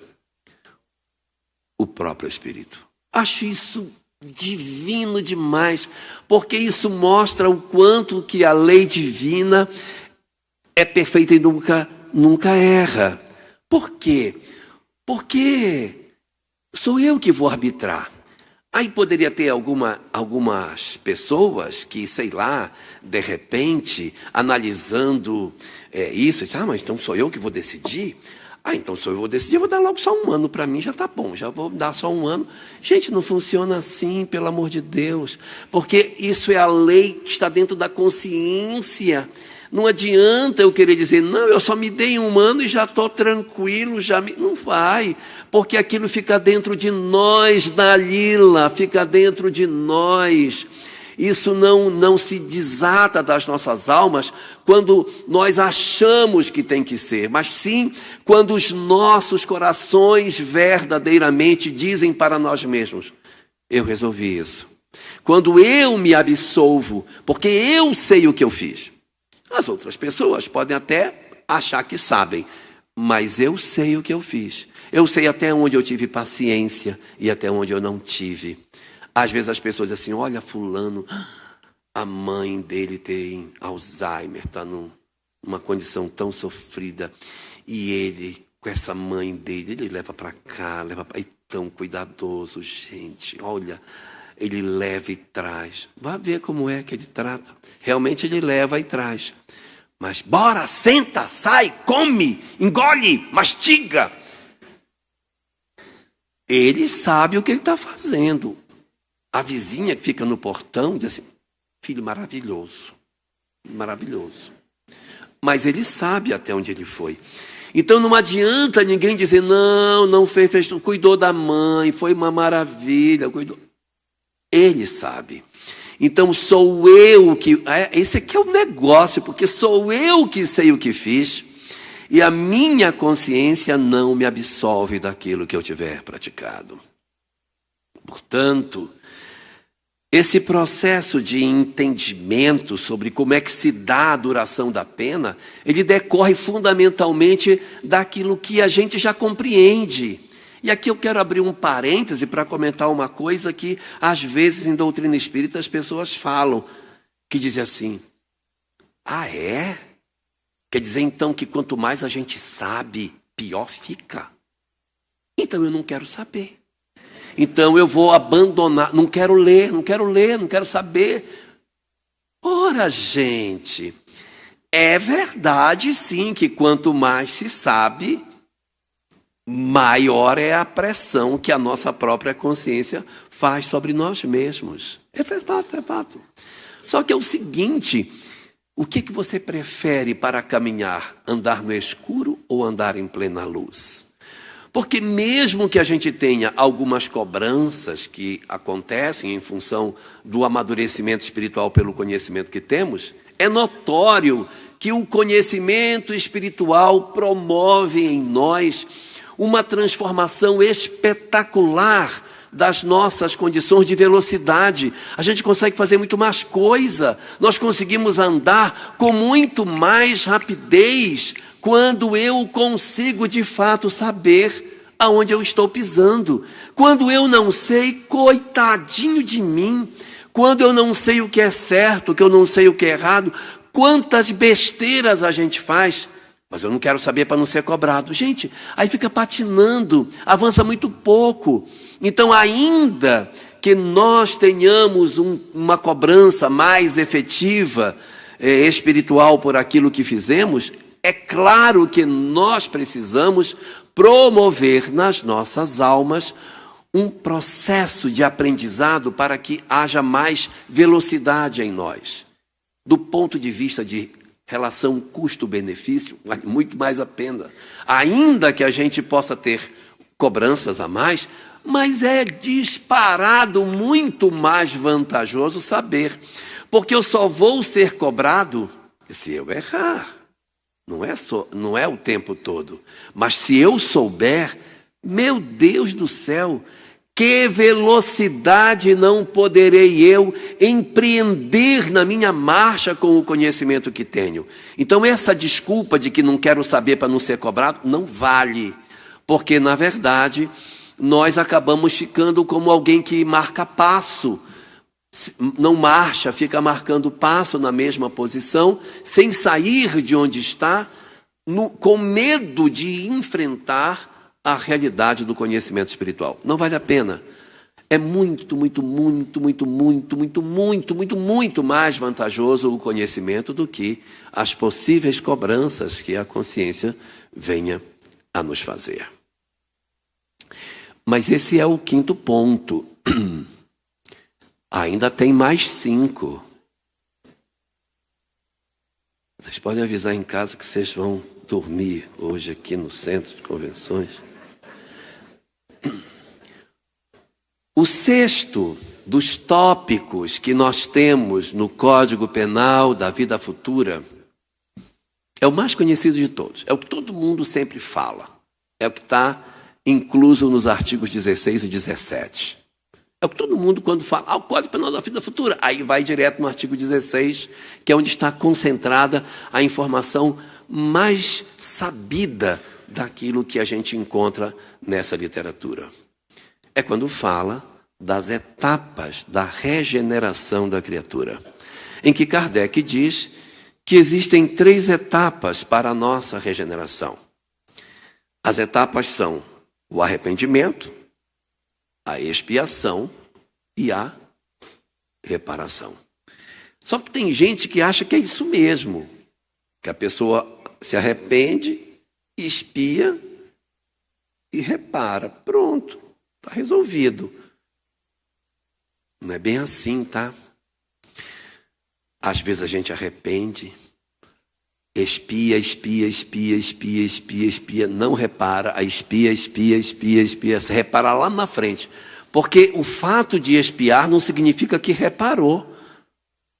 O próprio Espírito. Acho isso divino demais, porque isso mostra o quanto que a lei divina é perfeita e nunca erra. Por quê? Porque sou eu que vou arbitrar. Aí poderia ter algumas pessoas que, sei lá, de repente, analisando isso, mas então sou eu que vou decidir? Então se eu vou decidir, eu vou dar logo só um ano para mim, já está bom, já vou dar só um ano. Gente, não funciona assim, pelo amor de Deus, porque isso é a lei que está dentro da consciência. Não adianta eu querer dizer, não, eu só me dei um ano e já estou tranquilo, não vai, porque aquilo fica dentro de nós, Dalila, fica dentro de nós. Isso não se desata das nossas almas quando nós achamos que tem que ser, mas sim quando os nossos corações verdadeiramente dizem para nós mesmos, eu resolvi isso. Quando eu me absolvo, porque eu sei o que eu fiz. As outras pessoas podem até achar que sabem, mas eu sei o que eu fiz. Eu sei até onde eu tive paciência e até onde eu não tive. Às vezes as pessoas dizem assim, olha fulano, a mãe dele tem Alzheimer, está numa condição tão sofrida. E ele, com essa mãe dele, ele leva para cá, é tão cuidadoso, gente. Olha, ele leva e traz. Vá ver como é que ele trata. Realmente ele leva e traz. Mas bora, senta, sai, come, engole, mastiga. Ele sabe o que ele está fazendo. A vizinha que fica no portão diz assim: filho maravilhoso, maravilhoso. Mas ele sabe até onde ele foi. Então não adianta ninguém dizer: não fez, cuidou da mãe, foi uma maravilha, cuidou. Ele sabe. Então sou eu que... Esse aqui é o negócio, porque sou eu que sei o que fiz, e a minha consciência não me absolve daquilo que eu tiver praticado. Portanto, esse processo de entendimento sobre como é que se dá a duração da pena, ele decorre fundamentalmente daquilo que a gente já compreende. E aqui eu quero abrir um parêntese para comentar uma coisa que, às vezes, em doutrina espírita, as pessoas falam, que dizem assim: ah, é? Quer dizer, então, que quanto mais a gente sabe, pior fica? Então, eu não quero saber. Então, eu vou abandonar, não quero ler, não quero saber. Ora, gente, é verdade, sim, que quanto mais se sabe, maior é a pressão que a nossa própria consciência faz sobre nós mesmos. É fato, é fato. Só que é o seguinte: o que você prefere para caminhar? Andar no escuro ou andar em plena luz? Porque mesmo que a gente tenha algumas cobranças que acontecem em função do amadurecimento espiritual pelo conhecimento que temos, é notório que o conhecimento espiritual promove em nós uma transformação espetacular das nossas condições de velocidade. A gente consegue fazer muito mais coisa. Nós conseguimos andar com muito mais rapidez quando eu consigo de fato saber aonde eu estou pisando. Quando eu não sei, coitadinho de mim. Quando eu não sei o que é certo, que eu não sei o que é errado, quantas besteiras a gente faz. Mas eu não quero saber para não ser cobrado. Gente, aí fica patinando, avança muito pouco. Então, ainda que nós tenhamos uma cobrança mais efetiva, espiritual por aquilo que fizemos, é claro que nós precisamos promover nas nossas almas um processo de aprendizado para que haja mais velocidade em nós. Do ponto de vista de relação custo-benefício, vale muito mais a pena. Ainda que a gente possa ter cobranças a mais, mas é disparado muito mais vantajoso saber. Porque eu só vou ser cobrado se eu errar. Não é o tempo todo. Mas se eu souber, meu Deus do céu, que velocidade não poderei eu empreender na minha marcha com o conhecimento que tenho. Então essa desculpa de que não quero saber para não ser cobrado, não vale. Porque, na verdade, nós acabamos ficando como alguém que marca passo. Não marcha, fica marcando passo na mesma posição, sem sair de onde está, com medo de enfrentar a realidade do conhecimento espiritual. Não vale a pena. É muito mais vantajoso o conhecimento do que as possíveis cobranças que a consciência venha a nos fazer. Mas esse é o quinto ponto. Ainda tem mais 5. Vocês podem avisar em casa que vocês vão dormir hoje aqui no centro de convenções. O sexto dos tópicos que nós temos no Código Penal da Vida Futura é o mais conhecido de todos. É o que todo mundo sempre fala. É o que está incluso nos artigos 16 e 17. É o que todo mundo, quando fala, o Código Penal da Vida Futura, aí vai direto no artigo 16, que é onde está concentrada a informação mais sabida daquilo que a gente encontra nessa literatura. É quando fala das etapas da regeneração da criatura, em que Kardec diz que existem 3 etapas para a nossa regeneração. As etapas são o arrependimento, a expiação e a reparação. Só que tem gente que acha que é isso mesmo, que a pessoa se arrepende, expia e repara. Pronto, está resolvido. Não é bem assim, tá? Às vezes a gente arrepende, espia, não repara, a espia, se repara lá na frente. Porque o fato de espiar não significa que reparou.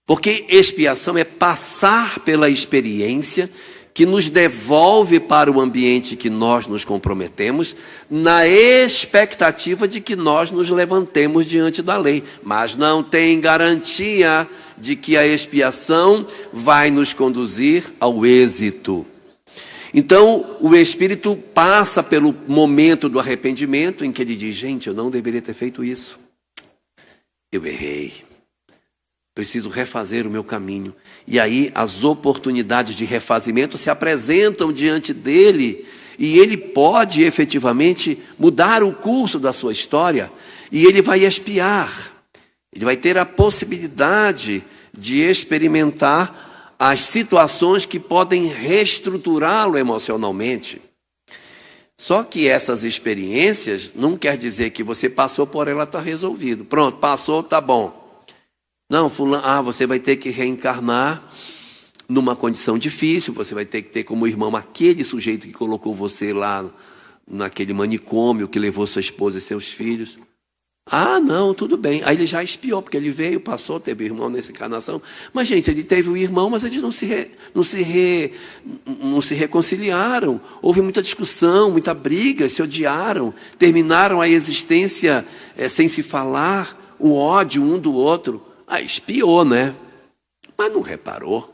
Porque expiação é passar pela experiência que nos devolve para o ambiente que nós nos comprometemos, na expectativa de que nós nos levantemos diante da lei. Mas não tem garantia de que a expiação vai nos conduzir ao êxito. Então, o espírito passa pelo momento do arrependimento em que ele diz: gente, eu não deveria ter feito isso. Eu errei. Preciso refazer o meu caminho. E aí as oportunidades de refazimento se apresentam diante dele. E ele pode efetivamente mudar o curso da sua história. E ele vai expiar. Ele vai ter a possibilidade de experimentar as situações que podem reestruturá-lo emocionalmente. Só que essas experiências não quer dizer que você passou por ela, está resolvido. Pronto, passou, tá bom. Não, fulano, você vai ter que reencarnar numa condição difícil, você vai ter que ter como irmão aquele sujeito que colocou você lá naquele manicômio, que levou sua esposa e seus filhos. Ah, não, tudo bem. Aí ele já expiou, porque ele veio, passou, teve irmão nessa encarnação. Mas, gente, ele teve um irmão, mas eles não se reconciliaram. Houve muita discussão, muita briga, se odiaram, terminaram a existência sem se falar, o ódio um do outro. Ah, expiou, né? Mas não reparou.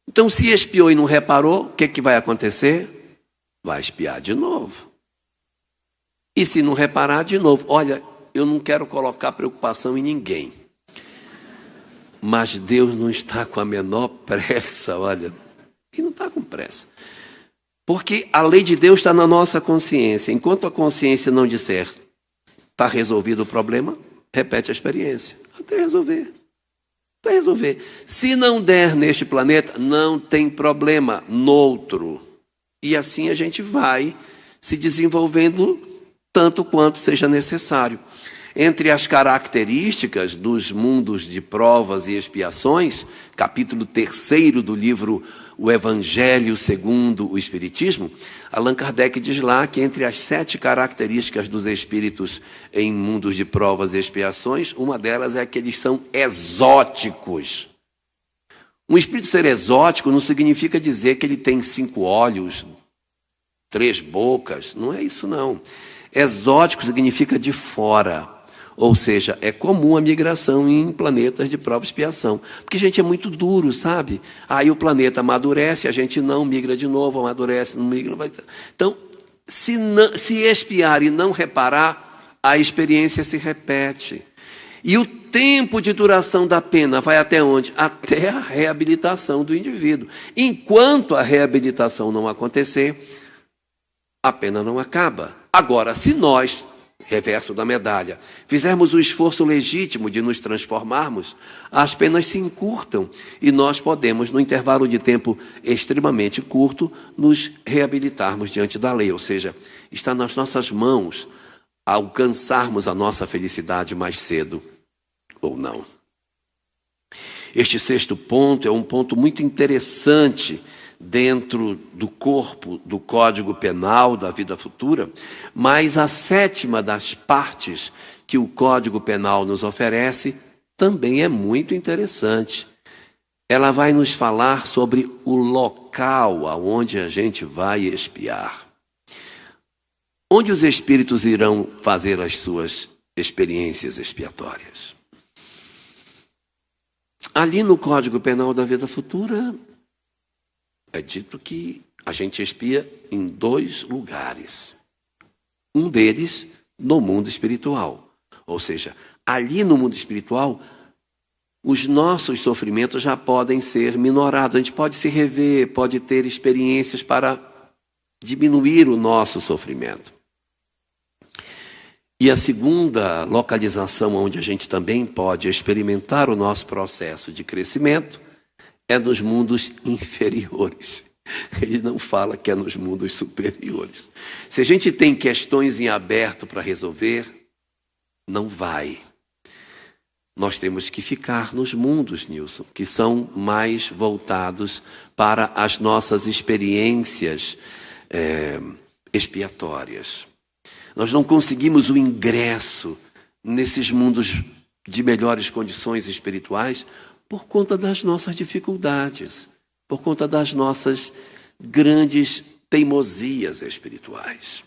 Então, se expiou e não reparou, o que vai acontecer? Vai expiar de novo. E se não reparar, de novo. Olha, eu não quero colocar preocupação em ninguém. Mas Deus não está com a menor pressa, olha. Ele não está com pressa. Porque a lei de Deus está na nossa consciência. Enquanto a consciência não disser, está resolvido o problema, repete a experiência. Até resolver. Até resolver. Se não der neste planeta, não tem problema, noutro. E assim a gente vai se desenvolvendo tanto quanto seja necessário. Entre as características dos mundos de provas e expiações, capítulo 3 do livro O Evangelho segundo o Espiritismo, Allan Kardec diz lá que entre as 7 características dos espíritos em mundos de provas e expiações, uma delas é que eles são exóticos. Um espírito ser exótico não significa dizer que ele tem 5 olhos, 3 bocas, não é isso não. Exótico significa de fora. Ou seja, é comum a migração em planetas de prova e expiação. Porque a gente é muito duro, sabe? Aí o planeta amadurece, a gente não migra de novo, amadurece, não migra. Não vai... Então, se expiar e não reparar, a experiência se repete. E o tempo de duração da pena vai até onde? Até a reabilitação do indivíduo. Enquanto a reabilitação não acontecer, a pena não acaba. Agora, se nós, reverso da medalha, fizermos o esforço legítimo de nos transformarmos, as penas se encurtam e nós podemos, no intervalo de tempo extremamente curto, nos reabilitarmos diante da lei. Ou seja, está nas nossas mãos alcançarmos a nossa felicidade mais cedo ou não. Este 6º ponto é um ponto muito interessante dentro do corpo do Código Penal da vida futura, mas a 7ª das partes que o Código Penal nos oferece também é muito interessante. Ela vai nos falar sobre o local aonde a gente vai expiar. Onde os espíritos irão fazer as suas experiências expiatórias? Ali no Código Penal da vida futura, é dito que a gente expia em 2 lugares. Um deles no mundo espiritual. Ou seja, ali no mundo espiritual, os nossos sofrimentos já podem ser minorados. A gente pode se rever, pode ter experiências para diminuir o nosso sofrimento. E a segunda localização onde a gente também pode experimentar o nosso processo de crescimento é nos mundos inferiores. Ele não fala que é nos mundos superiores. Se a gente tem questões em aberto para resolver, Não vai. Nós temos que ficar nos mundos, Nilson, que são mais voltados para as nossas experiências expiatórias. Nós não conseguimos o ingresso nesses mundos de melhores condições espirituais por conta das nossas dificuldades, por conta das nossas grandes teimosias espirituais.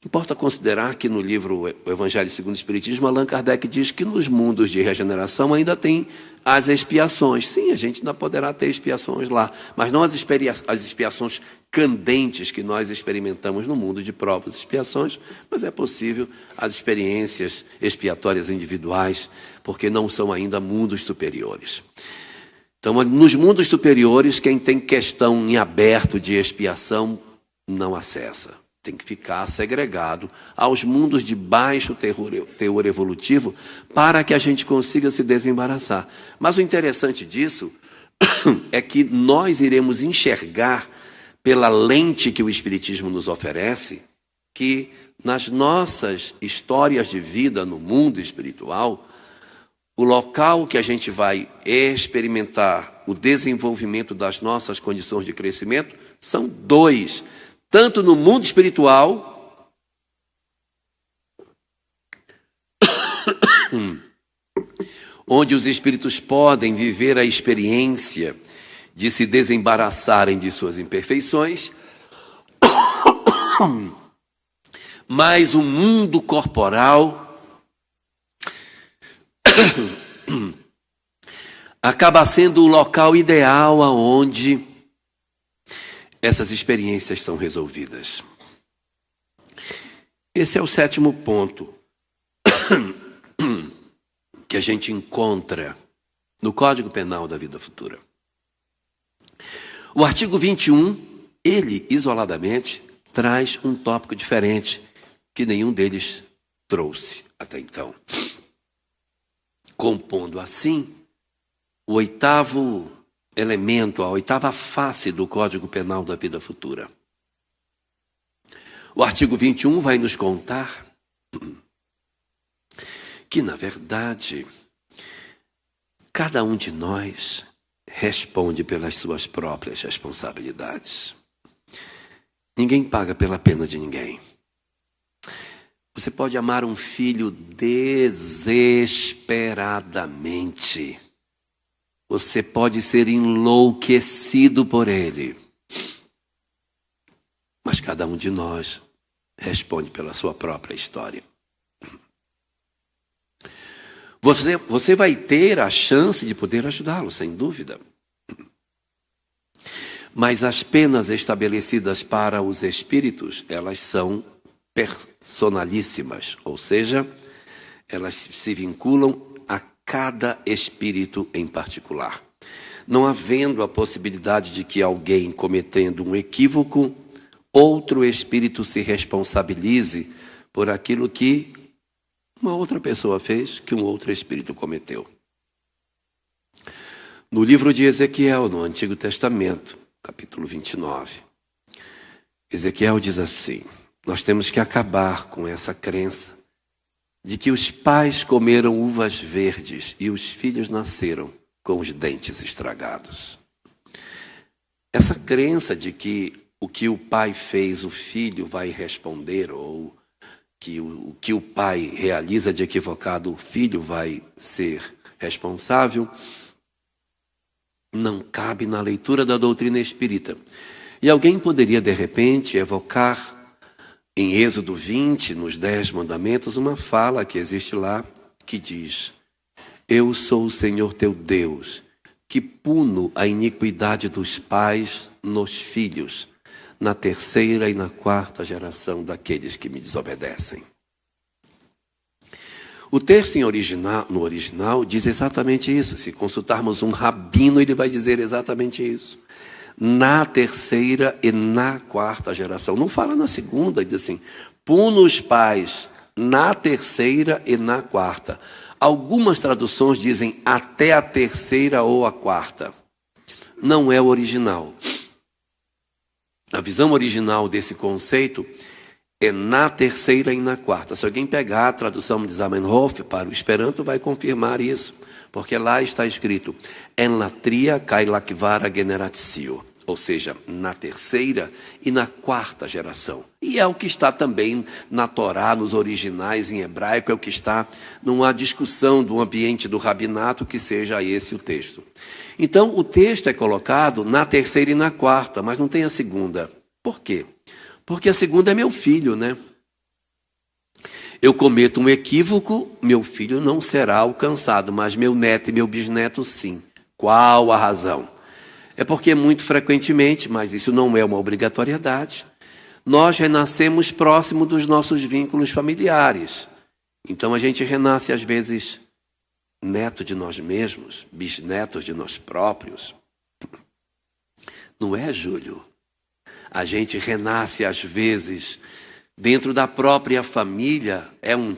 Importa considerar que no livro O Evangelho segundo o Espiritismo, Allan Kardec diz que nos mundos de regeneração ainda tem as expiações. Sim, a gente ainda poderá ter expiações lá, mas não as expiações candentes que nós experimentamos no mundo de provas e expiações, mas é possível as experiências expiatórias individuais, porque não são ainda mundos superiores. Então, nos mundos superiores, quem tem questão em aberto de expiação não acessa. Tem que ficar segregado aos mundos de baixo teor evolutivo para que a gente consiga se desembaraçar. Mas o interessante disso é que nós iremos enxergar pela lente que o Espiritismo nos oferece que nas nossas histórias de vida no mundo espiritual, o local que a gente vai experimentar o desenvolvimento das nossas condições de crescimento são dois. Tanto no mundo espiritual, onde os espíritos podem viver a experiência de se desembaraçarem de suas imperfeições, mas o mundo corporal acaba sendo o local ideal aonde essas experiências são resolvidas. Esse é o 7º ponto que a gente encontra no Código Penal da Vida Futura. O artigo 21, ele, isoladamente, traz um tópico diferente que nenhum deles trouxe até então. Compondo assim o 8º elemento, a 8ª face do Código Penal da Vida Futura. O artigo 21 vai nos contar que, na verdade, cada um de nós responde pelas suas próprias responsabilidades. Ninguém paga pela pena de ninguém. Você pode amar um filho desesperadamente. Você pode ser enlouquecido por ele. Mas cada um de nós responde pela sua própria história. Você vai ter a chance de poder ajudá-lo, sem dúvida. Mas as penas estabelecidas para os espíritos, elas são personalíssimas, ou seja, elas se vinculam a cada espírito em particular. Não havendo a possibilidade de que alguém cometendo um equívoco, outro espírito se responsabilize por aquilo que uma outra pessoa fez, que um outro espírito cometeu. No livro de Ezequiel, no Antigo Testamento, capítulo 29, Ezequiel diz assim: nós temos que acabar com essa crença de que os pais comeram uvas verdes e os filhos nasceram com os dentes estragados. Essa crença de que o que o pai fez, o filho vai responder, ou que o que o pai realiza de equivocado, o filho vai ser responsável, não cabe na leitura da doutrina espírita. E alguém poderia, de repente, evocar em Êxodo 20, nos 10 mandamentos, uma fala que existe lá, que diz: eu sou o Senhor teu Deus, que puno a iniquidade dos pais nos filhos, na 3ª e na 4ª geração daqueles que me desobedecem. O texto no original diz exatamente isso. Se consultarmos um rabino, ele vai dizer exatamente isso. Na 3ª e na 4ª geração. Não fala na 2ª, diz assim: puno os pais na 3ª e na 4ª. Algumas traduções dizem até a 3ª ou a 4ª. Não é o original. A visão original desse conceito é na terceira e na quarta. Se alguém pegar a tradução de Zamenhof para o Esperanto, vai confirmar isso, porque lá está escrito en la tria kai la kvara generatio, ou seja, na terceira e na quarta geração. E é o que está também na Torá, nos originais em hebraico, é o que está numa discussão do ambiente do rabinato, que seja esse o texto. Então, o texto é colocado na terceira e na quarta, mas não tem a segunda. Por quê? Porque a segunda é meu filho, né? Eu cometo um equívoco, meu filho não será alcançado, mas meu neto e meu bisneto sim. Qual a razão? É porque muito frequentemente, mas isso não é uma obrigatoriedade, nós renascemos próximo dos nossos vínculos familiares. Então a gente renasce às vezes neto de nós mesmos, bisnetos de nós próprios. Não é, Júlio? A gente renasce às vezes dentro da própria família, é um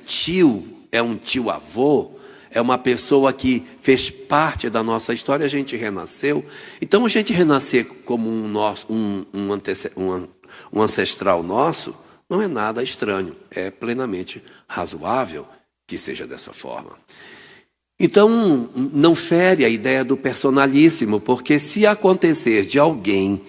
tio-avô, é uma pessoa que fez parte da nossa história, a gente renasceu. Então, a gente renascer como um ancestral nosso não é nada estranho, é plenamente razoável que seja dessa forma. Então, não fere a ideia do personalíssimo, porque se acontecer de alguém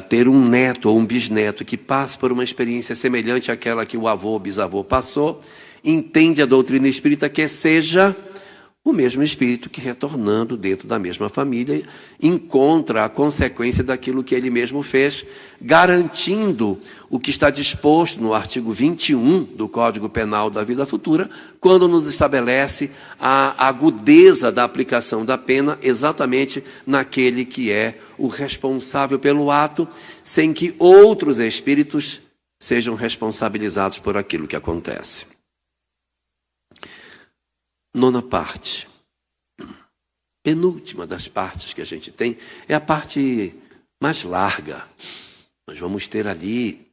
ter um neto ou um bisneto que passe por uma experiência semelhante àquela que o avô ou bisavô passou, entende a doutrina espírita que seja o mesmo espírito que, retornando dentro da mesma família, encontra a consequência daquilo que ele mesmo fez, garantindo o que está disposto no artigo 21 do Código Penal da Vida Futura, quando nos estabelece a agudeza da aplicação da pena exatamente naquele que é o responsável pelo ato, sem que outros espíritos sejam responsabilizados por aquilo que acontece. Nona parte, penúltima das partes que a gente tem, é a parte mais larga. Nós vamos ter ali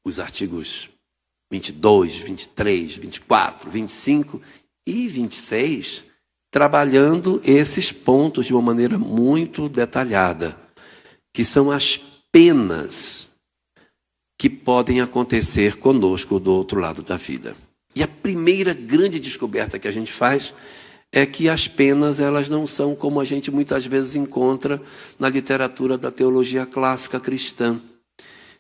os artigos 22, 23, 24, 25 e 26, trabalhando esses pontos de uma maneira muito detalhada, que são as penas que podem acontecer conosco do outro lado da vida. E a primeira grande descoberta que a gente faz é que as penas, elas não são como a gente muitas vezes encontra na literatura da teologia clássica cristã,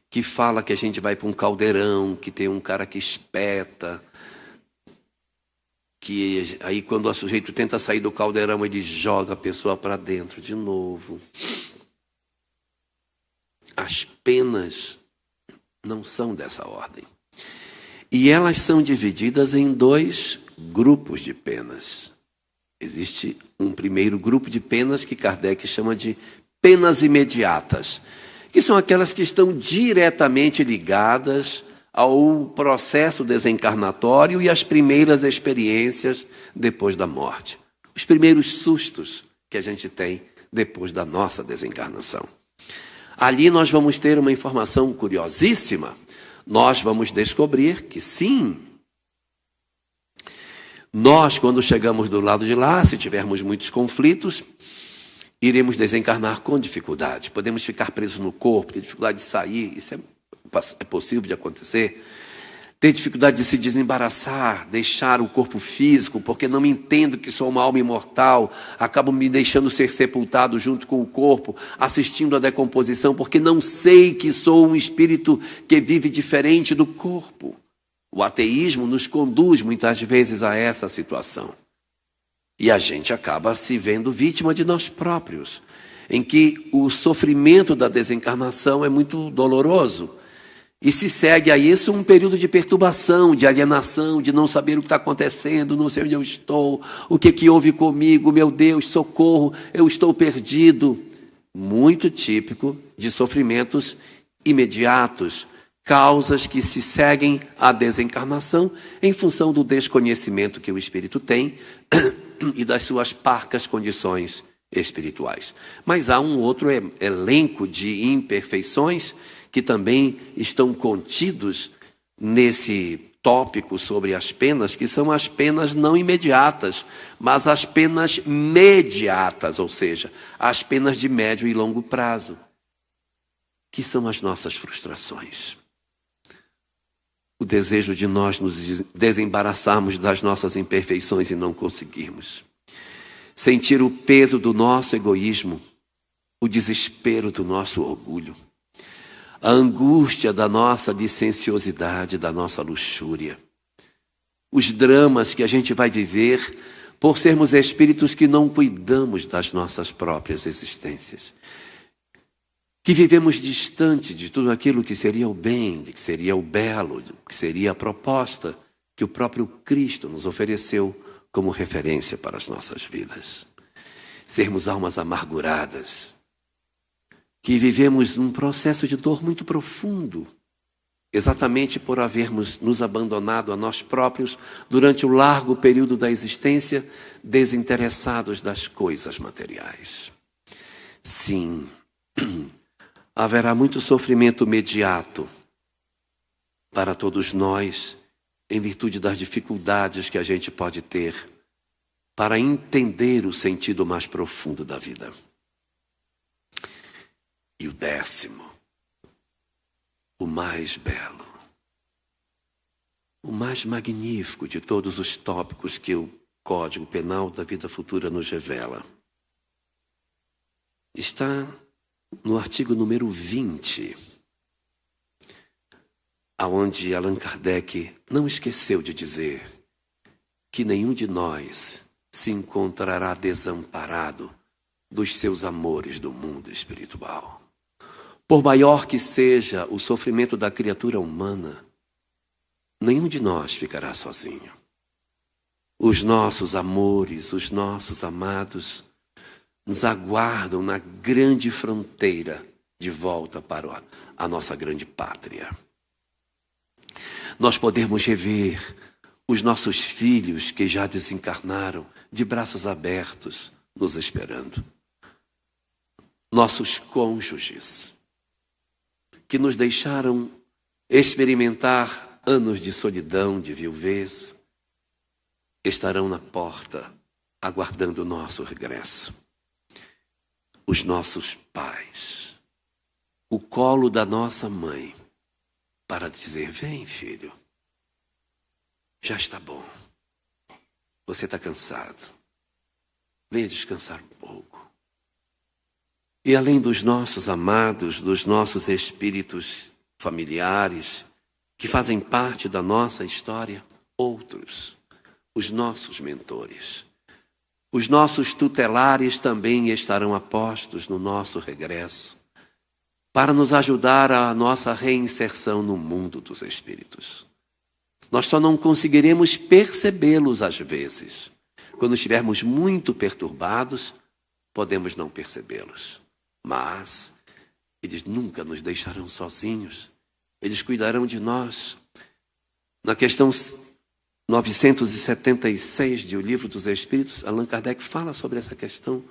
que fala que a gente vai para um caldeirão, que tem um cara que espeta, que aí quando o sujeito tenta sair do caldeirão, ele joga a pessoa para dentro de novo. As penas não são dessa ordem. E elas são divididas em dois grupos de penas. Existe um primeiro grupo de penas que Kardec chama de penas imediatas, que são aquelas que estão diretamente ligadas ao processo desencarnatório e às primeiras experiências depois da morte. Os primeiros sustos que a gente tem depois da nossa desencarnação. Ali nós vamos ter uma informação curiosíssima. Nós vamos descobrir que sim, nós, quando chegamos do lado de lá, se tivermos muitos conflitos, iremos desencarnar com dificuldade. Podemos ficar presos no corpo, ter dificuldade de sair, isso é possível de acontecer. Ter dificuldade de se desembaraçar, deixar o corpo físico, porque não me entendo que sou uma alma imortal, acabo me deixando ser sepultado junto com o corpo, assistindo à decomposição, porque não sei que sou um espírito que vive diferente do corpo. O ateísmo nos conduz muitas vezes a essa situação. E a gente acaba se vendo vítima de nós próprios, em que o sofrimento da desencarnação é muito doloroso. E se segue a isso um período de perturbação, de alienação, de não saber o que está acontecendo, não sei onde eu estou, o que houve comigo, meu Deus, socorro, eu estou perdido. Muito típico de sofrimentos imediatos, causas que se seguem à desencarnação em função do desconhecimento que o espírito tem e das suas parcas condições espirituais. Mas há um outro elenco de imperfeições que também estão contidos nesse tópico sobre as penas, que são as penas não imediatas, mas as penas mediatas, ou seja, as penas de médio e longo prazo, que são as nossas frustrações. o desejo de nós nos desembaraçarmos das nossas imperfeições e não conseguirmos. Sentir o peso do nosso egoísmo, o desespero do nosso orgulho, a angústia da nossa licenciosidade, da nossa luxúria, os dramas que a gente vai viver por sermos espíritos que não cuidamos das nossas próprias existências, que vivemos distante de tudo aquilo que seria o bem, que seria o belo, que seria a proposta que o próprio Cristo nos ofereceu como referência para as nossas vidas. Sermos almas amarguradas, que vivemos num processo de dor muito profundo, exatamente por havermos nos abandonado a nós próprios durante o largo período da existência, desinteressados das coisas materiais. Sim, haverá muito sofrimento imediato para todos nós, em virtude das dificuldades que a gente pode ter para entender o sentido mais profundo da vida. E o 10º, o mais belo, o mais magnífico de todos os tópicos que o Código Penal da Vida Futura nos revela, está no artigo número 20, aonde Allan Kardec não esqueceu de dizer que nenhum de nós se encontrará desamparado dos seus amores do mundo espiritual. Por maior que seja o sofrimento da criatura humana, nenhum de nós ficará sozinho. Os nossos amores, os nossos amados, nos aguardam na grande fronteira de volta para a nossa grande pátria. Nós podemos rever os nossos filhos que já desencarnaram, de braços abertos, nos esperando. Nossos cônjuges, que nos deixaram experimentar anos de solidão, de viuvez, estarão na porta, aguardando o nosso regresso. Os nossos pais, o colo da nossa mãe, para dizer: vem, filho, já está bom, você está cansado, venha descansar um pouco. E além dos nossos amados, dos nossos espíritos familiares, que fazem parte da nossa história, outros, os nossos mentores, os nossos tutelares também estarão apostos no nosso regresso, para nos ajudar a nossa reinserção no mundo dos espíritos. Nós só não conseguiremos percebê-los às vezes. Quando estivermos muito perturbados, podemos não percebê-los. Mas eles nunca nos deixarão sozinhos. Eles cuidarão de nós. Na questão 976 de O Livro dos Espíritos, Allan Kardec fala sobre essa questão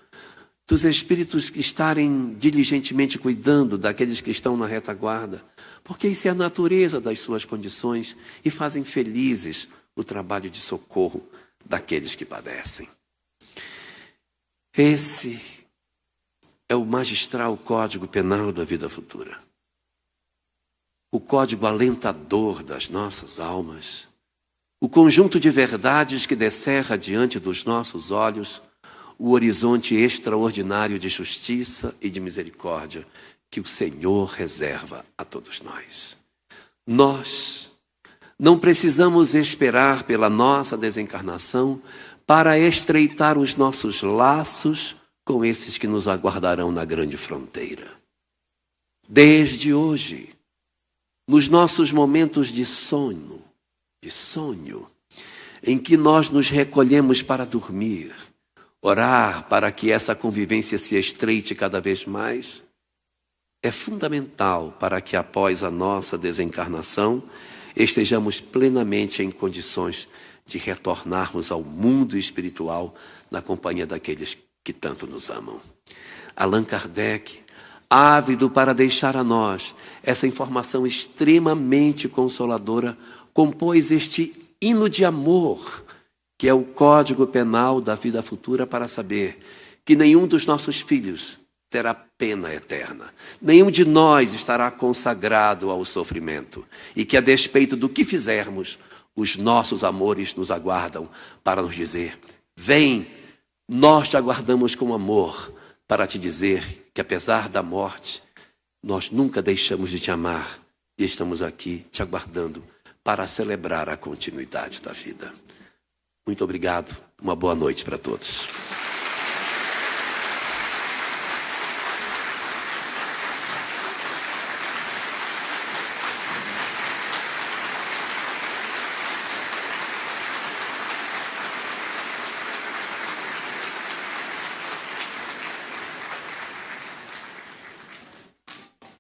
dos espíritos estarem diligentemente cuidando daqueles que estão na retaguarda, porque isso é a natureza das suas condições e fazem felizes o trabalho de socorro daqueles que padecem. Esse é o magistral Código Penal da Vida Futura. O código alentador das nossas almas, o conjunto de verdades que descerra diante dos nossos olhos o horizonte extraordinário de justiça e de misericórdia que o Senhor reserva a todos nós. Nós não precisamos esperar pela nossa desencarnação para estreitar os nossos laços com esses que nos aguardarão na grande fronteira. Desde hoje, nos nossos momentos de sonho, em que nós nos recolhemos para dormir, orar para que essa convivência se estreite cada vez mais, é fundamental para que após a nossa desencarnação estejamos plenamente em condições de retornarmos ao mundo espiritual na companhia daqueles que tanto nos amam. Allan Kardec, ávido para deixar a nós essa informação extremamente consoladora, compôs este hino de amor, que é o Código Penal da Vida Futura, para saber que nenhum dos nossos filhos terá pena eterna. Nenhum de nós estará consagrado ao sofrimento. E que, a despeito do que fizermos, os nossos amores nos aguardam para nos dizer: vem, nós te aguardamos com amor, para te dizer que, apesar da morte, nós nunca deixamos de te amar e estamos aqui te aguardando para celebrar a continuidade da vida. Muito obrigado, uma boa noite para todos.